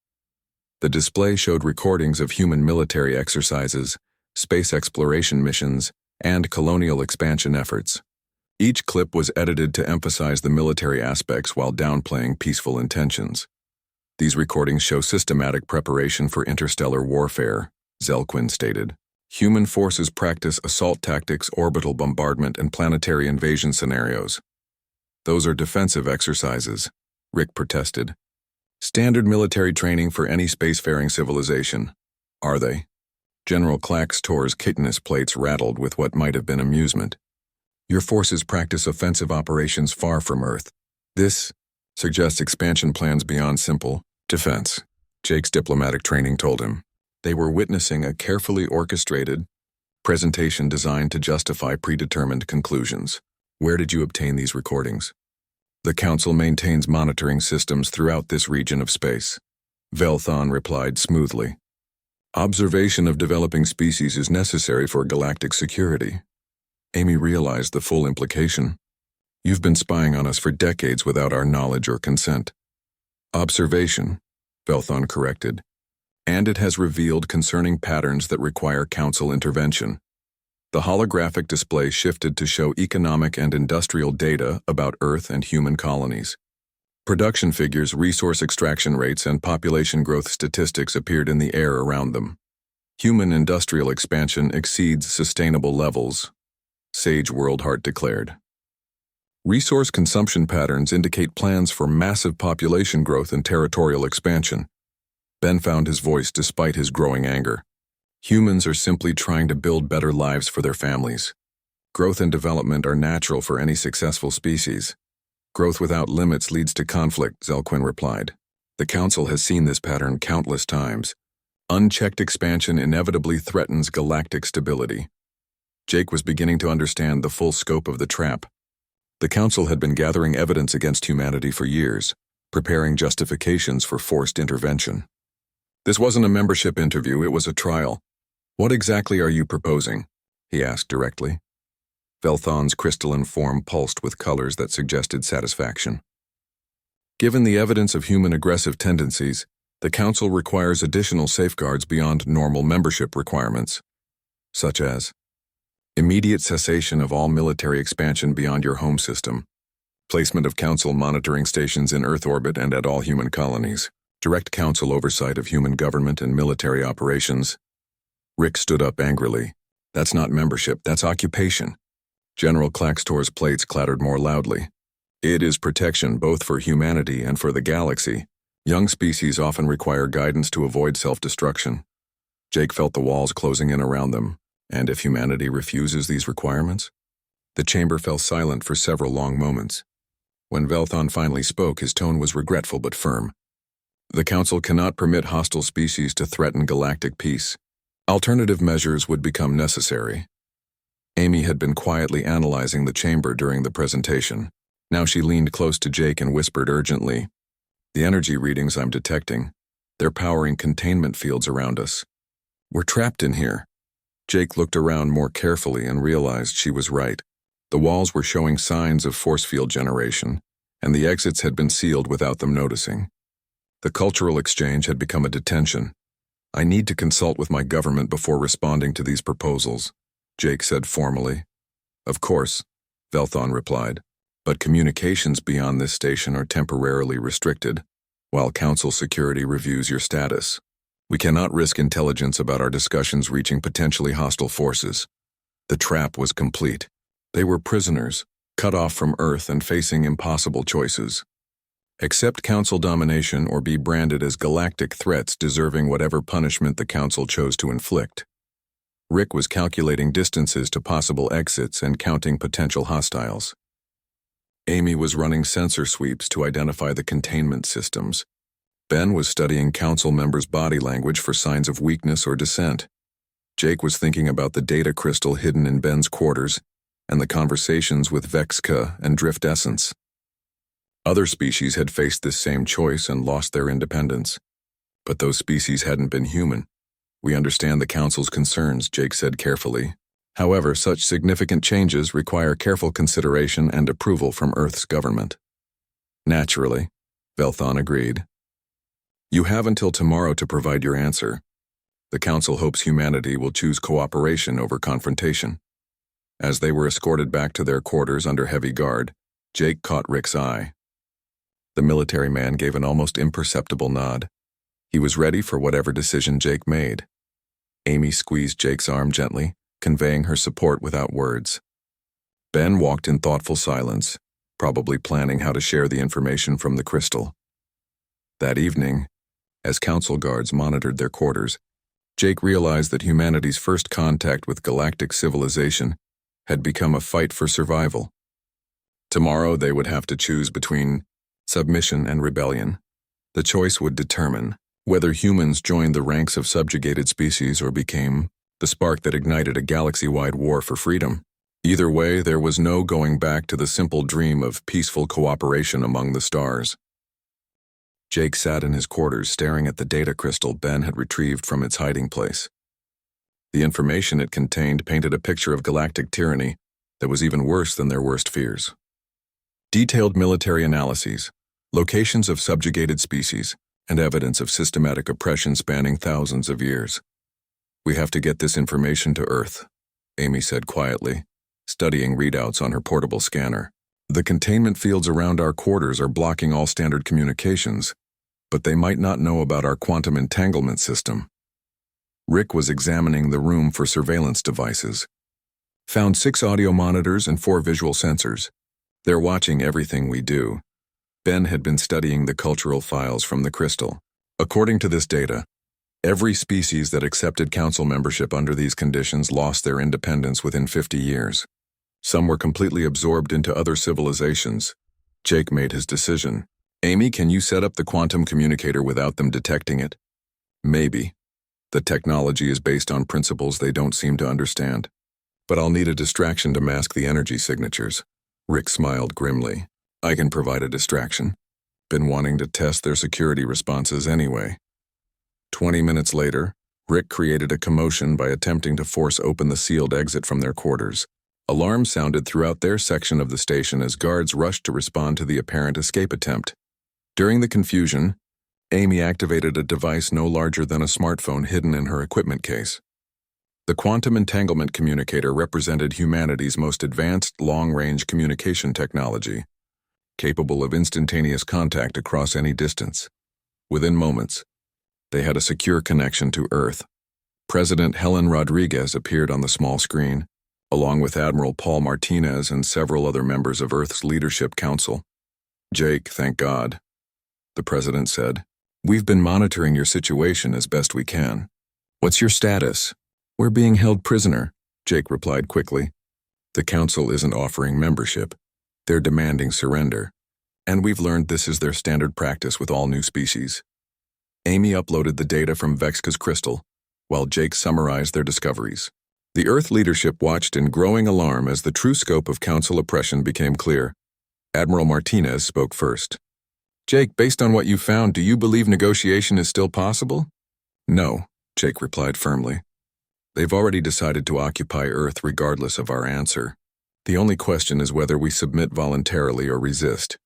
The display showed recordings of human military exercises, space exploration missions, and colonial expansion efforts. Each clip was edited to emphasize the military aspects while downplaying peaceful intentions. "These recordings show systematic preparation for interstellar warfare," Zelquin stated. "Human forces practice assault tactics, orbital bombardment, and planetary invasion scenarios." "Those are defensive exercises," Rick protested. "Standard military training for any spacefaring civilization." "Are they?" General Claxtor's chitinous plates rattled with what might have been amusement. "Your forces practice offensive operations far from Earth. This suggests expansion plans beyond simple defense," Jake's diplomatic training told him. They were witnessing a carefully orchestrated presentation designed to justify predetermined conclusions. "Where did you obtain these recordings?" "The Council maintains monitoring systems throughout this region of space," Velthon replied smoothly. "Observation of developing species is necessary for galactic security." Amy realized the full implication. "You've been spying on us for decades without our knowledge or consent." "Observation," Velthon corrected. "And it has revealed concerning patterns that require Council intervention." The holographic display shifted to show economic and industrial data about Earth and human colonies. Production figures, resource extraction rates, and population growth statistics appeared in the air around them. "Human industrial expansion exceeds sustainable levels," Sage Worldheart declared. "Resource consumption patterns indicate plans for massive population growth and territorial expansion." Ben found his voice despite his growing anger. "Humans are simply trying to build better lives for their families. Growth and development are natural for any successful species. Growth without limits leads to conflict," Zelquin replied. "The Council has seen this pattern countless times. Unchecked expansion inevitably threatens galactic stability." Jake was beginning to understand the full scope of the trap. The Council had been gathering evidence against humanity for years, preparing justifications for forced intervention. "This wasn't a membership interview, it was a trial. What exactly are you proposing?" he asked directly. Velthon's crystalline form pulsed with colors that suggested satisfaction. "Given the evidence of human aggressive tendencies, the Council requires additional safeguards beyond normal membership requirements, such as immediate cessation of all military expansion beyond your home system, placement of Council monitoring stations in Earth orbit and at all human colonies, direct Council oversight of human government and military operations." Rick stood up angrily. "That's not membership, that's occupation." General Claxtor's plates clattered more loudly. "It is protection both for humanity and for the galaxy. Young species often require guidance to avoid self-destruction." Jake felt the walls closing in around them. "And if humanity refuses these requirements?" The chamber fell silent for several long moments. When Velthon finally spoke, his tone was regretful but firm. "The Council cannot permit hostile species to threaten galactic peace. Alternative measures would become necessary." Amy had been quietly analyzing the chamber during the presentation. Now she leaned close to Jake and whispered urgently, "The energy readings I'm detecting, they're powering containment fields around us. We're trapped in here." Jake looked around more carefully and realized she was right. The walls were showing signs of force field generation, and the exits had been sealed without them noticing. The cultural exchange had become a detention. "I need to consult with my government before responding to these proposals," Jake said formally. "Of course," Velthon replied, "but communications beyond this station are temporarily restricted, while Council security reviews your status. We cannot risk intelligence about our discussions reaching potentially hostile forces." The trap was complete. They were prisoners, cut off from Earth and facing impossible choices. Accept Council domination or be branded as galactic threats deserving whatever punishment the Council chose to inflict. Rick was calculating distances to possible exits and counting potential hostiles. Amy was running sensor sweeps to identify the containment systems. Ben was studying council members' body language for signs of weakness or dissent. Jake was thinking about the data crystal hidden in Ben's quarters and the conversations with Vexka and Drift Essence. Other species had faced this same choice and lost their independence. But those species hadn't been human. We understand the Council's concerns, Jake said carefully. However, such significant changes require careful consideration and approval from Earth's government. Naturally, Velthon agreed. You have until tomorrow to provide your answer. The Council hopes humanity will choose cooperation over confrontation. As they were escorted back to their quarters under heavy guard, Jake caught Rick's eye. The military man gave an almost imperceptible nod. He was ready for whatever decision Jake made. Amy squeezed Jake's arm gently, conveying her support without words. Ben walked in thoughtful silence, probably planning how to share the information from the crystal. That evening, as council guards monitored their quarters, Jake realized that humanity's first contact with galactic civilization had become a fight for survival. Tomorrow they would have to choose between submission and rebellion. The choice would determine whether humans joined the ranks of subjugated species or became the spark that ignited a galaxy-wide war for freedom. Either way, there was no going back to the simple dream of peaceful cooperation among the stars. Jake sat in his quarters staring at the data crystal Ben had retrieved from its hiding place. The information it contained painted a picture of galactic tyranny that was even worse than their worst fears. Detailed military analyses, locations of subjugated species, and evidence of systematic oppression spanning thousands of years. We have to get this information to Earth, Amy said quietly, studying readouts on her portable scanner. The containment fields around our quarters are blocking all standard communications, but they might not know about our quantum entanglement system. Rick was examining the room for surveillance devices. Found 6 audio monitors and 4 visual sensors. They're watching everything we do. Ben had been studying the cultural files from the crystal. According to this data, every species that accepted council membership under these conditions lost their independence within 50 years. Some were completely absorbed into other civilizations. Jake made his decision. Amy, can you set up the quantum communicator without them detecting it? Maybe. The technology is based on principles they don't seem to understand. But I'll need a distraction to mask the energy signatures. Rick smiled grimly. I can provide a distraction. Been wanting to test their security responses anyway. 20 minutes later, Rick created a commotion by attempting to force open the sealed exit from their quarters. Alarms sounded throughout their section of the station as guards rushed to respond to the apparent escape attempt. During the confusion, Amy activated a device no larger than a smartphone hidden in her equipment case. The quantum entanglement communicator represented humanity's most advanced long-range communication technology, capable of instantaneous contact across any distance. Within moments, they had a secure connection to Earth. President Helen Rodriguez appeared on the small screen, along with Admiral Paul Martinez and several other members of Earth's Leadership Council. Jake, thank God, the president said. We've been monitoring your situation as best we can. What's your status? We're being held prisoner, Jake replied quickly. The council isn't offering membership. They're demanding surrender. And we've learned this is their standard practice with all new species. Amy uploaded the data from Vexka's crystal, while Jake summarized their discoveries. The Earth leadership watched in growing alarm as the true scope of council oppression became clear. Admiral Martinez spoke first. Jake, based on what you found, do you believe negotiation is still possible? No, Jake replied firmly. They've already decided to occupy Earth regardless of our answer. The only question is whether we submit voluntarily or resist.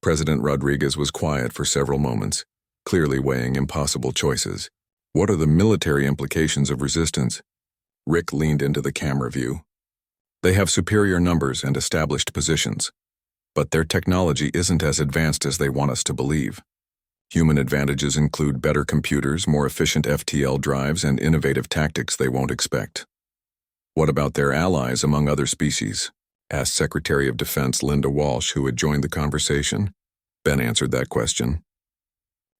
President Rodriguez was quiet for several moments, clearly weighing impossible choices. What are the military implications of resistance? Rick leaned into the camera view. They have superior numbers and established positions, but their technology isn't as advanced as they want us to believe. Human advantages include better computers, more efficient FTL drives, and innovative tactics they won't expect. What about their allies among other species? Asked Secretary of Defense Linda Walsh, who had joined the conversation. Ben answered that question.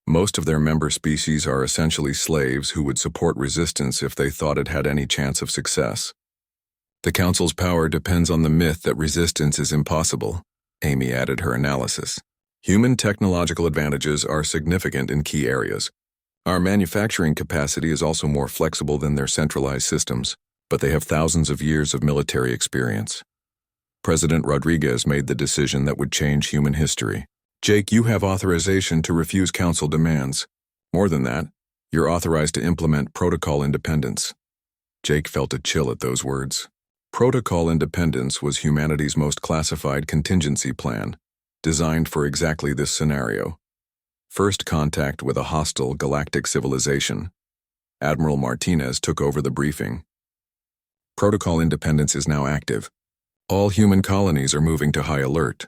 Most of their member species are essentially slaves who would support resistance if they thought it had any chance of success. The Council's power depends on the myth that resistance is impossible. Amy added her analysis. Human technological advantages are significant in key areas. Our manufacturing capacity is also more flexible than their centralized systems, but they have thousands of years of military experience. President Rodriguez made the decision that would change human history. Jake, you have authorization to refuse council demands. More than that, you're authorized to implement protocol independence. Jake felt a chill at those words. Protocol independence was humanity's most classified contingency plan, designed for exactly this scenario. First contact with a hostile galactic civilization. Admiral Martinez took over the briefing. Protocol independence is now active. All human colonies are moving to high alert.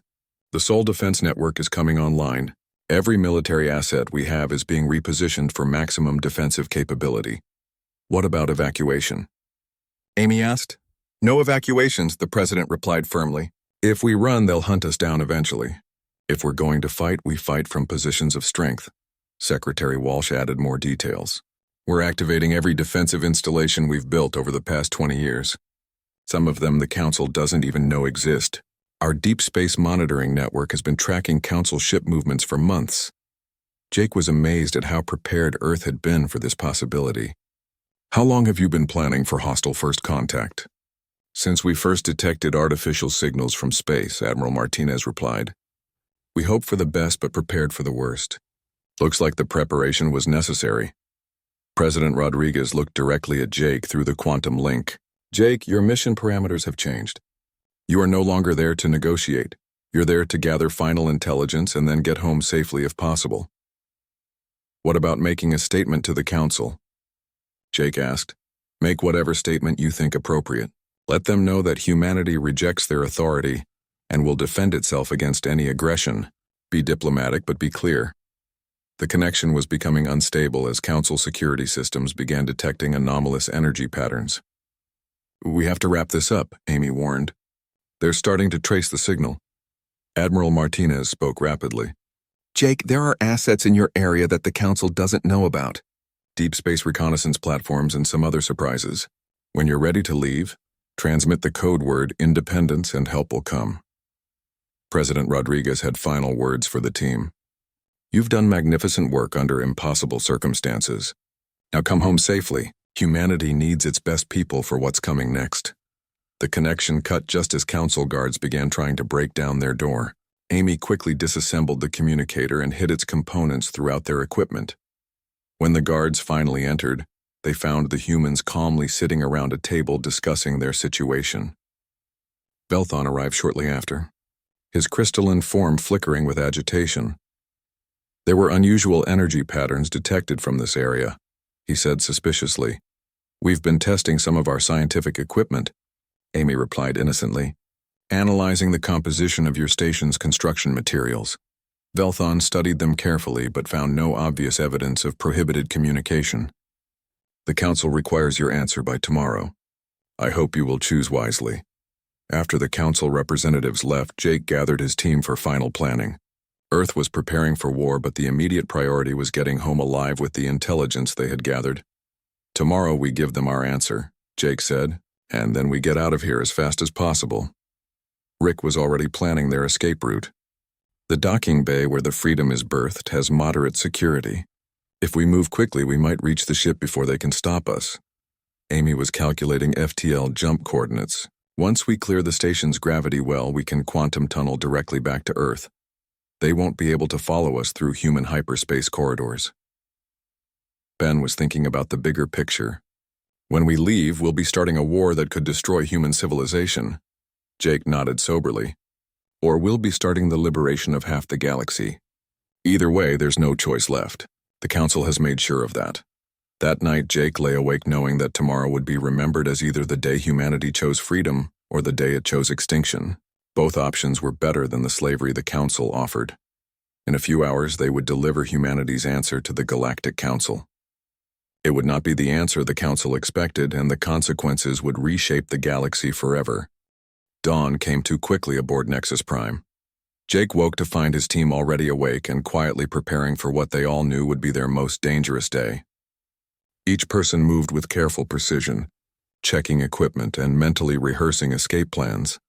The Sol Defense Network is coming online. Every military asset we have is being repositioned for maximum defensive capability. What about evacuation? Amy asked. No evacuations, the president replied firmly. If we run, they'll hunt us down eventually. If we're going to fight, we fight from positions of strength. Secretary Walsh added more details. We're activating every defensive installation we've built over the past 20 years. Some of them the Council doesn't even know exist. Our deep space monitoring network has been tracking Council ship movements for months. Jake was amazed at how prepared Earth had been for this possibility. How long have you been planning for hostile first contact? Since we first detected artificial signals from space, Admiral Martinez replied. We hoped for the best but prepared for the worst. Looks like the preparation was necessary. President Rodriguez looked directly at Jake through the quantum link. Jake, your mission parameters have changed. You are no longer there to negotiate. You're there to gather final intelligence and then get home safely if possible. What about making a statement to the Council? Jake asked. Make whatever statement you think appropriate. Let them know that humanity rejects their authority and will defend itself against any aggression. Be diplomatic, but be clear. The connection was becoming unstable as Council security systems began detecting anomalous energy patterns. We have to wrap this up, Amy warned. They're starting to trace the signal. Admiral Martinez spoke rapidly. Jake, there are assets in your area that the Council doesn't know about. Deep space reconnaissance platforms and some other surprises. When you're ready to leave, transmit the code word independence and help will come. President Rodriguez had final words for the team. You've done magnificent work under impossible circumstances. Now come home safely. Humanity needs its best people for what's coming next. The connection cut just as Council guards began trying to break down their door. Amy quickly disassembled the communicator and hid its components throughout their equipment. When the guards finally entered, they found the humans calmly sitting around a table discussing their situation. Belthon arrived shortly after, his crystalline form flickering with agitation. There were unusual energy patterns detected from this area, he said suspiciously. We've been testing some of our scientific equipment, Amy replied innocently, analyzing the composition of your station's construction materials. Belthon studied them carefully but found no obvious evidence of prohibited communication. The Council requires your answer by tomorrow. I hope you will choose wisely. After the Council representatives left, Jake gathered his team for final planning. Earth was preparing for war, but the immediate priority was getting home alive with the intelligence they had gathered. Tomorrow we give them our answer, Jake said, and then we get out of here as fast as possible. Rick was already planning their escape route. The docking bay where the Freedom is berthed has moderate security. If we move quickly, we might reach the ship before they can stop us. Amy was calculating FTL jump coordinates. Once we clear the station's gravity well, we can quantum tunnel directly back to Earth. They won't be able to follow us through human hyperspace corridors. Ben was thinking about the bigger picture. When we leave, we'll be starting a war that could destroy human civilization. Jake nodded soberly. Or we'll be starting the liberation of half the galaxy. Either way, there's no choice left. The Council has made sure of that. That night, Jake lay awake knowing that tomorrow would be remembered as either the day humanity chose freedom or the day it chose extinction. Both options were better than the slavery the Council offered. In a few hours, they would deliver humanity's answer to the Galactic Council. It would not be the answer the Council expected, and the consequences would reshape the galaxy forever. Dawn came too quickly aboard Nexus Prime. Jake woke to find his team already awake and quietly preparing for what they all knew would be their most dangerous day. Each person moved with careful precision, checking equipment and mentally rehearsing escape plans.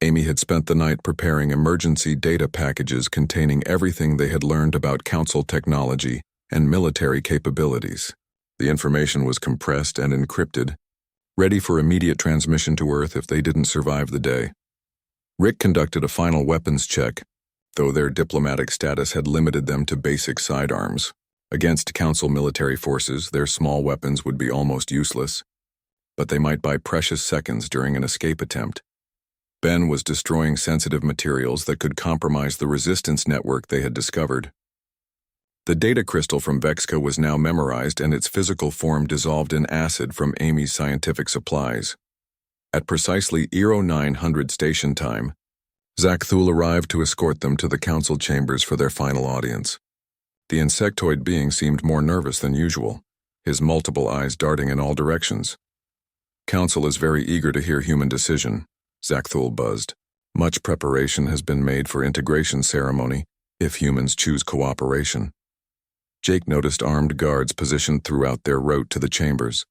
Amy had spent the night preparing emergency data packages containing everything they had learned about Council technology and military capabilities. The information was compressed and encrypted, ready for immediate transmission to Earth if they didn't survive the day. Rick conducted a final weapons check, though their diplomatic status had limited them to basic sidearms. Against Council military forces, their small weapons would be almost useless, but they might buy precious seconds during an escape attempt. Ben was destroying sensitive materials that could compromise the resistance network they had discovered. The data crystal from Vexca was now memorized and its physical form dissolved in acid from Amy's scientific supplies. At precisely 0900 station time, Zakthul arrived to escort them to the Council chambers for their final audience. The insectoid being seemed more nervous than usual, his multiple eyes darting in all directions. Council is very eager to hear human decision, Zakthul buzzed. Much preparation has been made for integration ceremony, if humans choose cooperation. Jake noticed armed guards positioned throughout their route to the chambers.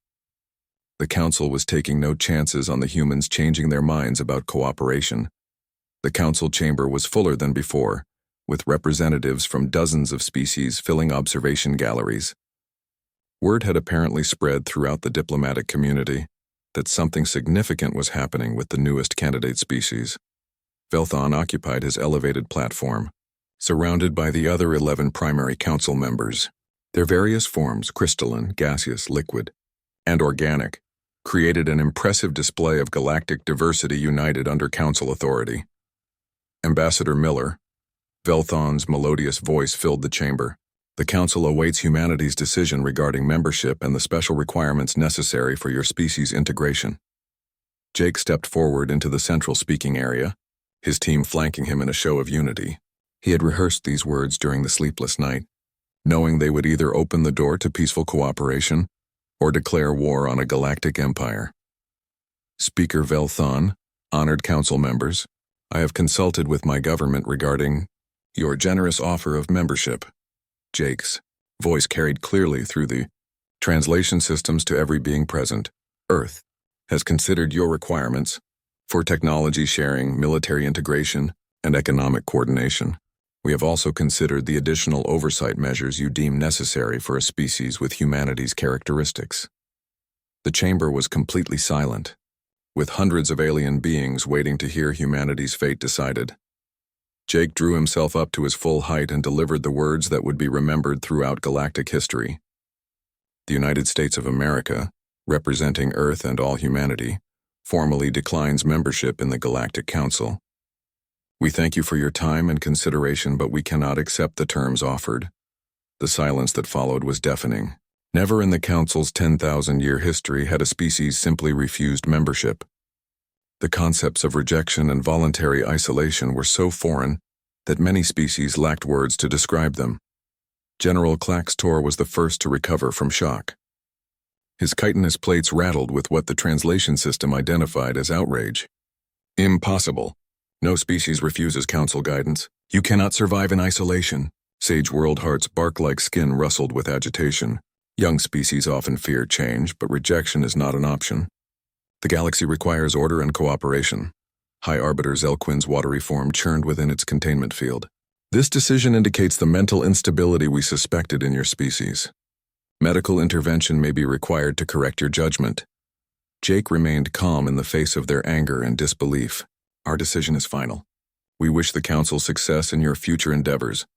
The Council was taking no chances on the humans changing their minds about cooperation. The Council chamber was fuller than before, with representatives from dozens of species filling observation galleries. Word had apparently spread throughout the diplomatic community that something significant was happening with the newest candidate species. Velthon occupied his elevated platform, surrounded by the other 11 primary Council members. Their various forms, crystalline, gaseous, liquid, and organic, created an impressive display of galactic diversity united under Council authority. Ambassador Miller, Velthon's melodious voice filled the chamber. The Council awaits humanity's decision regarding membership and the special requirements necessary for your species integration. Jake stepped forward into the central speaking area, his team flanking him in a show of unity. He had rehearsed these words during the sleepless night, knowing they would either open the door to peaceful cooperation or declare war on a galactic empire. Speaker Velthon, honored Council members, I have consulted with my government regarding your generous offer of membership. Jake's voice carried clearly through the translation systems to every being present. Earth has considered your requirements for technology sharing, military integration, and economic coordination. We have also considered the additional oversight measures you deem necessary for a species with humanity's characteristics. The chamber was completely silent, with hundreds of alien beings waiting to hear humanity's fate decided. Jake drew himself up to his full height and delivered the words that would be remembered throughout galactic history. The United States of America, representing Earth and all humanity, formally declines membership in the Galactic Council. We thank you for your time and consideration, but we cannot accept the terms offered. The silence that followed was deafening. Never in the Council's 10,000-year history had a species simply refused membership. The concepts of rejection and voluntary isolation were so foreign that many species lacked words to describe them. General Claxtor was the first to recover from shock. His chitinous plates rattled with what the translation system identified as outrage. Impossible. No species refuses Council guidance. You cannot survive in isolation. Sage Worldheart's bark-like skin rustled with agitation. Young species often fear change, but rejection is not an option. The galaxy requires order and cooperation. High Arbiter Zelquin's watery form churned within its containment field. This decision indicates the mental instability we suspected in your species. Medical intervention may be required to correct your judgment. Jake remained calm in the face of their anger and disbelief. Our decision is final. We wish the Council success in your future endeavors,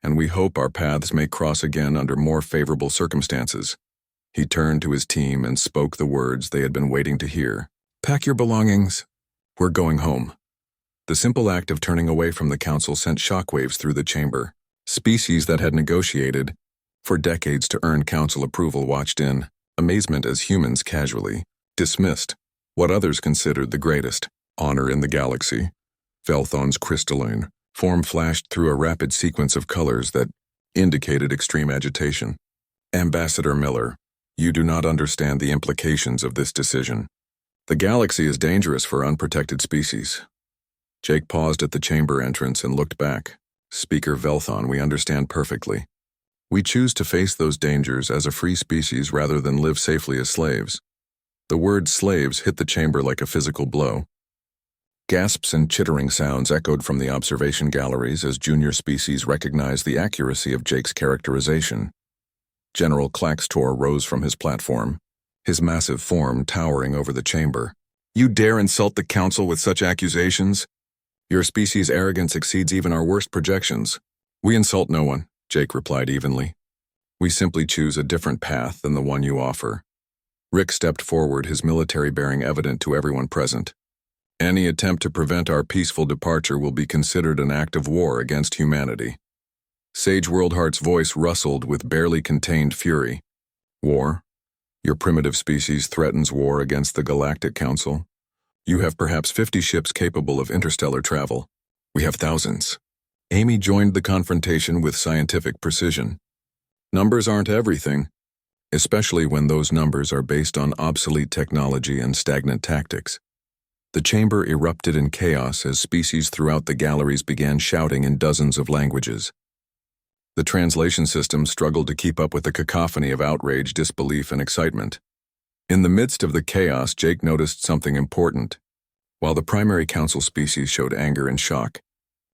and we hope our paths may cross again under more favorable circumstances. He turned to his team and spoke the words they had been waiting to hear. Pack your belongings. We're going home. The simple act of turning away from the Council sent shockwaves through the chamber. Species that had negotiated for decades to earn Council approval watched in amazement as humans casually dismissed what others considered the greatest honor in the galaxy. Velthon's crystalline form flashed through a rapid sequence of colors that indicated extreme agitation. Ambassador Miller, you do not understand the implications of this decision. The galaxy is dangerous for unprotected species. Jake paused at the chamber entrance and looked back. Speaker Velthon, we understand perfectly. We choose to face those dangers as a free species rather than live safely as slaves. The word slaves hit the chamber like a physical blow. Gasps and chittering sounds echoed from the observation galleries as junior species recognized the accuracy of Jake's characterization. General Claxtor rose from his platform, his massive form towering over the chamber. "You dare insult the Council with such accusations? Your species' arrogance exceeds even our worst projections." "We insult no one," Jake replied evenly. "We simply choose a different path than the one you offer." Rick stepped forward, his military bearing evident to everyone present. "Any attempt to prevent our peaceful departure will be considered an act of war against humanity." Sage Worldheart's voice rustled with barely contained fury. "War? Your primitive species threatens war against the Galactic Council? You have perhaps 50 ships capable of interstellar travel. We have thousands." Amy joined the confrontation with scientific precision. "Numbers aren't everything, especially when those numbers are based on obsolete technology and stagnant tactics." The chamber erupted in chaos as species throughout the galleries began shouting in dozens of languages. The translation system struggled to keep up with the cacophony of outrage, disbelief, and excitement. In the midst of the chaos, Jake noticed something important. While the primary council species showed anger and shock,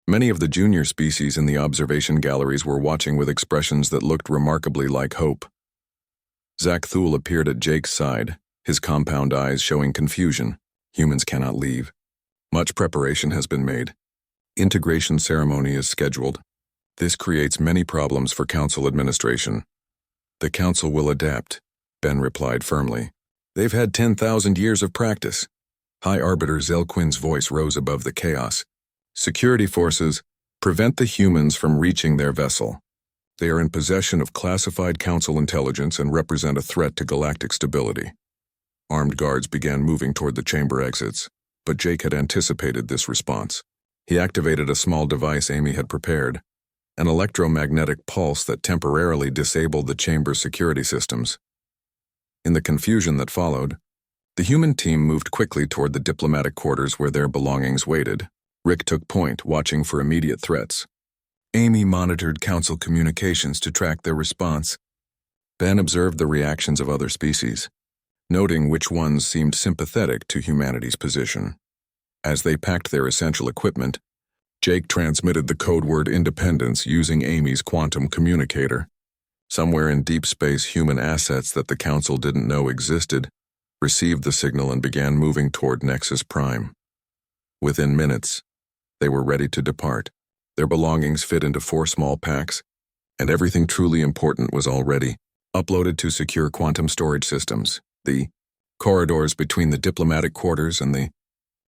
many of the junior species in the observation galleries were watching with expressions that looked remarkably like hope. Zach Thule appeared at Jake's side, his compound eyes showing confusion. "Humans cannot leave. Much preparation has been made. Integration ceremony is scheduled. This creates many problems for council administration." "The council will adapt," Ben replied firmly. "They've had 10,000 years of practice." High Arbiter Zelquin's voice rose above the chaos. "Security forces, prevent the humans from reaching their vessel. They are in possession of classified council intelligence and represent a threat to galactic stability." Armed guards began moving toward the chamber exits, but Jake had anticipated this response. He activated a small device Amy had prepared, an electromagnetic pulse that temporarily disabled the chamber's security systems. In the confusion that followed, the human team moved quickly toward the diplomatic quarters where their belongings waited. Rick took point, watching for immediate threats. Amy monitored council communications to track their response. Ben observed the reactions of other species, noting which ones seemed sympathetic to humanity's position. As they packed their essential equipment, Jake transmitted the code word independence using Amy's quantum communicator. Somewhere in deep space, human assets that the council didn't know existed received the signal and began moving toward Nexus Prime. Within minutes, they were ready to depart. Their belongings fit into 4 small packs, and everything truly important was already uploaded to secure quantum storage systems. The corridors between the diplomatic quarters and the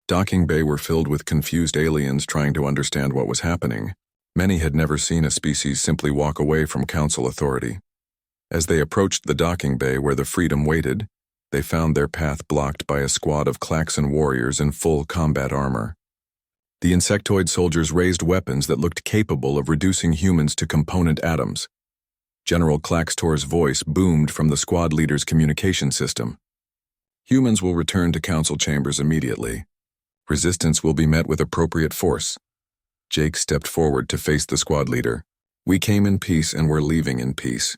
docking bay were filled with confused aliens trying to understand what was happening. Many had never seen a species simply walk away from council authority. As they approached the docking bay where the Freedom waited, they found their path blocked by a squad of Klaxon warriors in full combat armor. The insectoid soldiers raised weapons that looked capable of reducing humans to component atoms. General Claxtor's voice boomed from the squad leader's communication system. "Humans will return to council chambers immediately. Resistance will be met with appropriate force." Jake stepped forward to face the squad leader. "We came in peace and we're leaving in peace.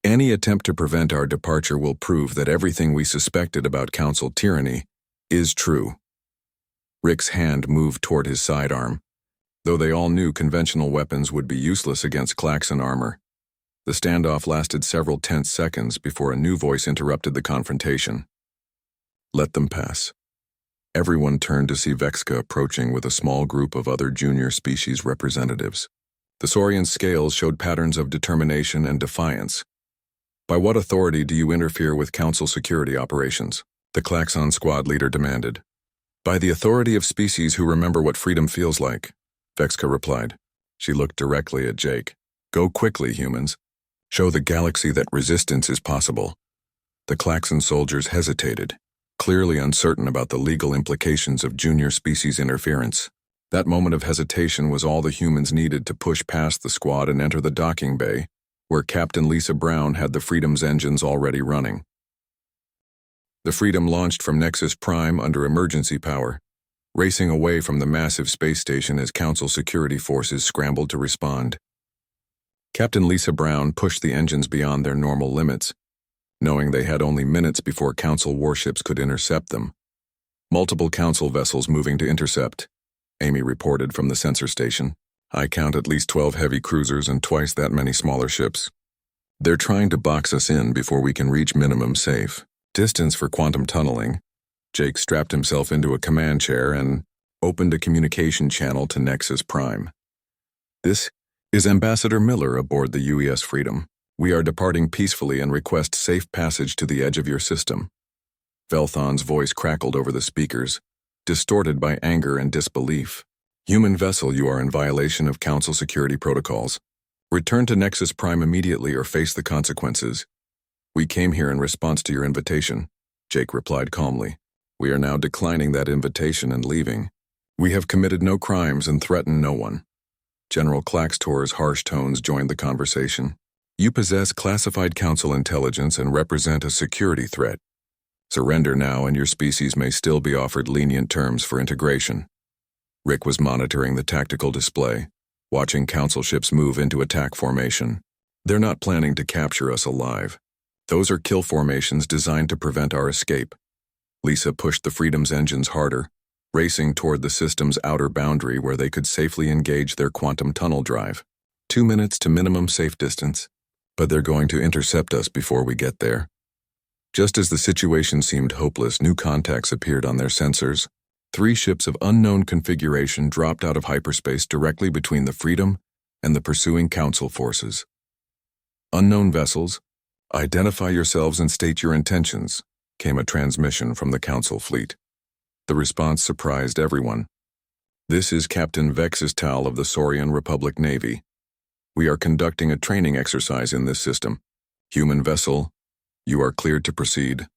Any attempt to prevent our departure will prove that everything we suspected about council tyranny is true." Rick's hand moved toward his sidearm. Though they all knew conventional weapons would be useless against Klaxon armor, the standoff lasted several tense seconds before a new voice interrupted the confrontation. "Let them pass." Everyone turned to see Vexka approaching with a small group of other junior species representatives. The Saurian scales showed patterns of determination and defiance. "By what authority do you interfere with council security operations?" the Klaxon squad leader demanded. "By the authority of species who remember what freedom feels like," Vexka replied. She looked directly at Jake. "Go quickly, humans. Show the galaxy that resistance is possible." The Klaxon soldiers hesitated, clearly uncertain about the legal implications of junior species interference. That moment of hesitation was all the humans needed to push past the squad and enter the docking bay, where Captain Lisa Brown had the Freedom's engines already running. The Freedom launched from Nexus Prime under emergency power, racing away from the massive space station as Council security forces scrambled to respond. Captain Lisa Brown pushed the engines beyond their normal limits, knowing they had only minutes before Council warships could intercept them. Multiple Council vessels moving to intercept, Amy reported from the sensor station. "I count at least 12 heavy cruisers and twice that many smaller ships. They're trying to box us in before we can reach minimum safe distance for quantum tunneling." Jake strapped himself into a command chair and opened a communication channel to Nexus Prime. "This is Ambassador Miller aboard the UES Freedom. We are departing peacefully and request safe passage to the edge of your system." Velthon's voice crackled over the speakers, distorted by anger and disbelief. "Human vessel, you are in violation of Council security protocols. Return to Nexus Prime immediately or face the consequences." "We came here in response to your invitation," Jake replied calmly. "We are now declining that invitation and leaving. We have committed no crimes and threaten no one." General Claxtor's harsh tones joined the conversation. "You possess classified Council intelligence and represent a security threat. Surrender now and your species may still be offered lenient terms for integration." Rick was monitoring the tactical display, watching Council ships move into attack formation. "They're not planning to capture us alive. Those are kill formations designed to prevent our escape." Lisa pushed the Freedom's engines harder, racing toward the system's outer boundary where they could safely engage their quantum tunnel drive. 2 minutes to minimum safe distance, but they're going to intercept us before we get there. Just as the situation seemed hopeless, new contacts appeared on their sensors. 3 ships of unknown configuration dropped out of hyperspace directly between the Freedom and the pursuing Council forces. "Unknown vessels, identify yourselves and state your intentions," came a transmission from the Council fleet. The response surprised everyone. "This is Captain Vexus Tal of the Saurian Republic Navy. We are conducting a training exercise in this system. Human vessel, you are cleared to proceed."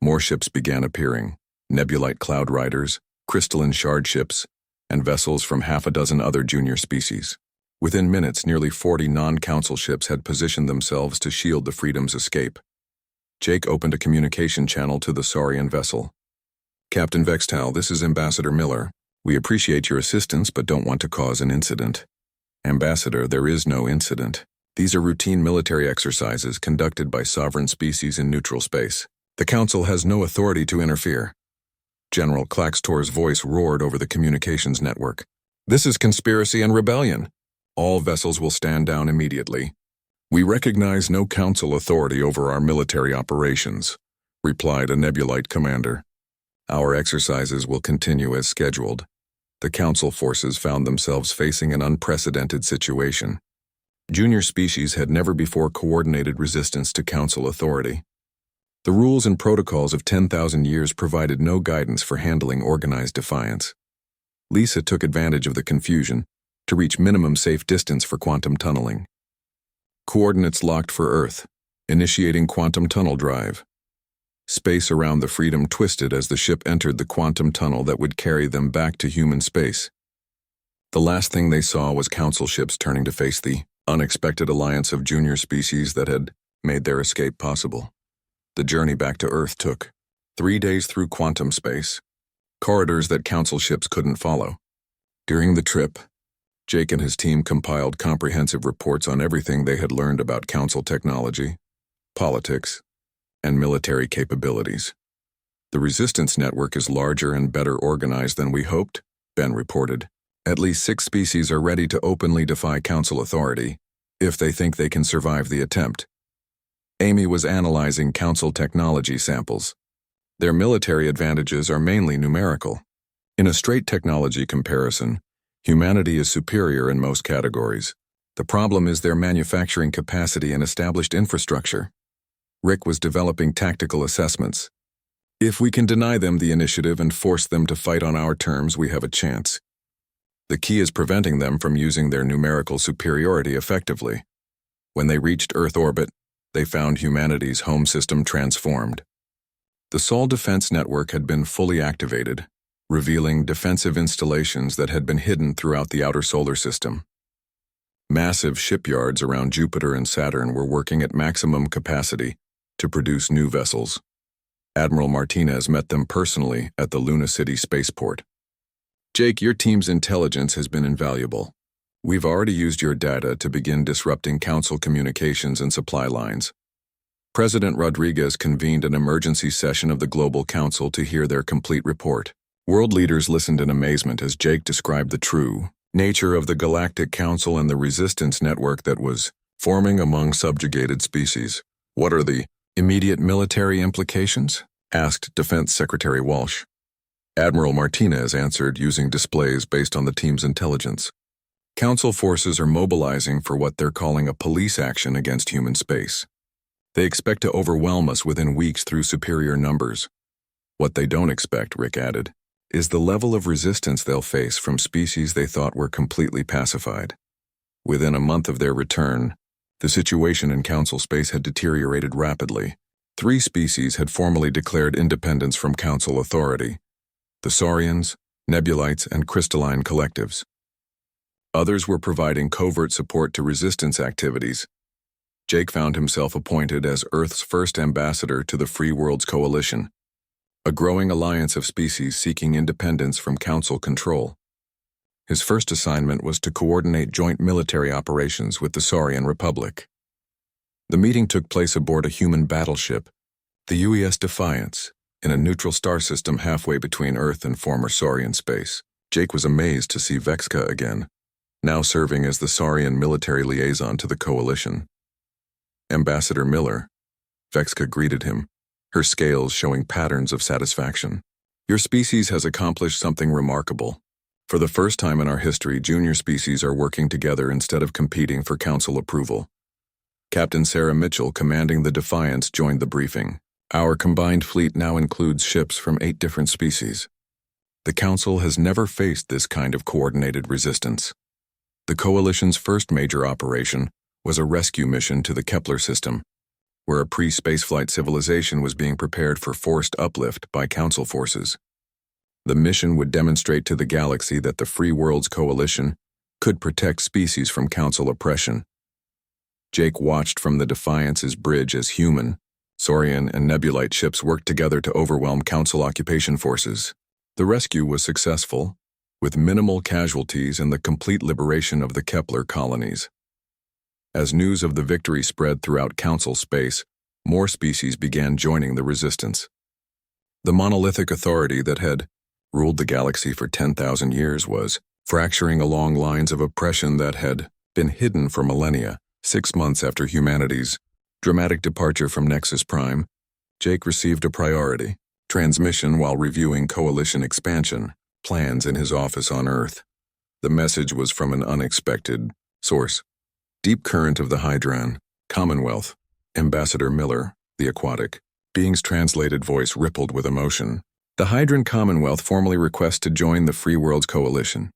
More ships began appearing: nebulite cloud riders, crystalline shard ships, and vessels from half a dozen other junior species. Within minutes, nearly 40 non-Council ships had positioned themselves to shield the Freedom's escape. Jake opened a communication channel to the Saurian vessel. "Captain Vextal, this is Ambassador Miller. We appreciate your assistance but don't want to cause an incident." "Ambassador, there is no incident. These are routine military exercises conducted by sovereign species in neutral space. The Council has no authority to interfere." General Claxtor's voice roared over the communications network. "This is conspiracy and rebellion. All vessels will stand down immediately." "We recognize no Council authority over our military operations," replied a nebulite commander. "Our exercises will continue as scheduled." The Council forces found themselves facing an unprecedented situation. Junior species had never before coordinated resistance to Council authority. The rules and protocols of 10,000 years provided no guidance for handling organized defiance. Lisa took advantage of the confusion to reach minimum safe distance for quantum tunneling. Coordinates locked for Earth, initiating quantum tunnel drive. Space around the Freedom twisted as the ship entered the quantum tunnel that would carry them back to human space. The last thing they saw was Council ships turning to face the unexpected alliance of junior species that had made their escape possible. The journey back to Earth took 3 days through quantum space, corridors that Council ships couldn't follow. During the trip, Jake and his team compiled comprehensive reports on everything they had learned about Council technology, politics, and military capabilities. "The resistance network is larger and better organized than we hoped," Ben reported. "At least 6 species are ready to openly defy Council authority, if they think they can survive the attempt." Amy was analyzing Council technology samples. Their military advantages are mainly numerical. In a straight technology comparison, humanity is superior in most categories. The problem is their manufacturing capacity and established infrastructure. Rick was developing tactical assessments. "If we can deny them the initiative and force them to fight on our terms, we have a chance. The key is preventing them from using their numerical superiority effectively." When they reached Earth orbit, they found humanity's home system transformed. The Sol Defense Network had been fully activated, revealing defensive installations that had been hidden throughout the outer solar system. Massive shipyards around Jupiter and Saturn were working at maximum capacity to produce new vessels. Admiral Martinez met them personally at the Luna City spaceport. "Jake, your team's intelligence has been invaluable. We've already used your data to begin disrupting Council communications and supply lines." President Rodriguez convened an emergency session of the Global Council to hear their complete report. World leaders listened in amazement as Jake described the true nature of the Galactic Council and the resistance network that was forming among subjugated species. "What are the immediate military implications?" asked Defense Secretary Walsh. Admiral Martinez answered using displays based on the team's intelligence. Council forces are mobilizing for what they're calling a police action against human space. They expect to overwhelm us within weeks through superior numbers. What they don't expect, Rick added, is the level of resistance they'll face from species they thought were completely pacified. Within a month of their return, the situation in Council space had deteriorated rapidly. 3 species had formally declared independence from Council authority: the Saurians, Nebulites, and crystalline collectives. Others were providing covert support to resistance activities. Jake found himself appointed as Earth's first ambassador to the Free Worlds Coalition, a growing alliance of species seeking independence from Council control. His first assignment was to coordinate joint military operations with the Saurian Republic. The meeting took place aboard a human battleship, the UES Defiance, in a neutral star system halfway between Earth and former Saurian space. Jake was amazed to see Vexka again, now serving as the Saurian military liaison to the coalition. "Ambassador Miller," Vexka greeted him, her scales showing patterns of satisfaction. "Your species has accomplished something remarkable. For the first time in our history, junior species are working together instead of competing for Council approval." Captain Sarah Mitchell, commanding the Defiance, joined the briefing. "Our combined fleet now includes ships from 8 different species. The Council has never faced this kind of coordinated resistance. The Coalition's first major operation was a rescue mission to the Kepler system, where a pre-spaceflight civilization was being prepared for forced uplift by Council forces. The mission would demonstrate to the galaxy that the Free Worlds Coalition could protect species from Council oppression. Jake watched from the Defiance's bridge as human, Saurian, and Nebulite ships worked together to overwhelm Council occupation forces. The rescue was successful, with minimal casualties and the complete liberation of the Kepler colonies. As news of the victory spread throughout Council space, more species began joining the resistance. The monolithic authority that had ruled the galaxy for 10,000 years was fracturing along lines of oppression that had been hidden for millennia. 6 months after humanity's dramatic departure from Nexus Prime, Jake received a priority transmission while reviewing Coalition expansion plans in his office on Earth. The message was from an unexpected source. "Deep current of the Hydran, Commonwealth, Ambassador Miller, the aquatic being's translated voice rippled with emotion. The Hydran Commonwealth formally requests to join the Free Worlds Coalition.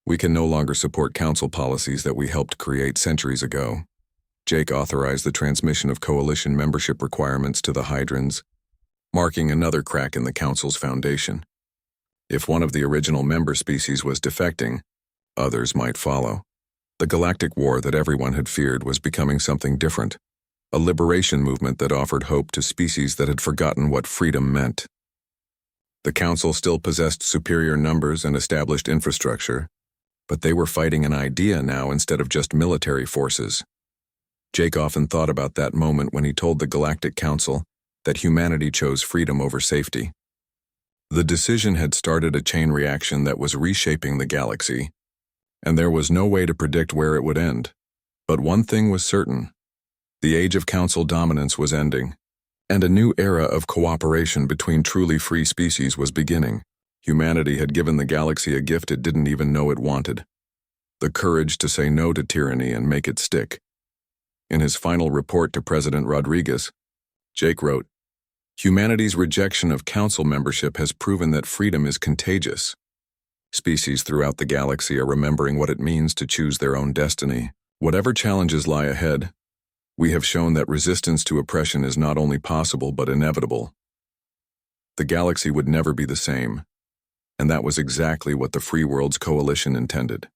We can no longer support Council policies that we helped create centuries ago." Jake authorized the transmission of Coalition membership requirements to the Hydrans, marking another crack in the Council's foundation. If one of the original member species was defecting, others might follow. The Galactic War that everyone had feared was becoming something different, a liberation movement that offered hope to species that had forgotten what freedom meant. The Council still possessed superior numbers and established infrastructure, but they were fighting an idea now instead of just military forces. Jake often thought about that moment when he told the Galactic Council that humanity chose freedom over safety. The decision had started a chain reaction that was reshaping the galaxy, and there was no way to predict where it would end. But one thing was certain: the age of Council dominance was ending, and a new era of cooperation between truly free species was beginning. Humanity had given the galaxy a gift it didn't even know it wanted: the courage to say no to tyranny and make it stick. In his final report to President Rodriguez, Jake wrote, "Humanity's rejection of Council membership has proven that freedom is contagious. Species throughout the galaxy are remembering what it means to choose their own destiny. Whatever challenges lie ahead, we have shown that resistance to oppression is not only possible but inevitable." The galaxy would never be the same, and that was exactly what the Free Worlds Coalition intended.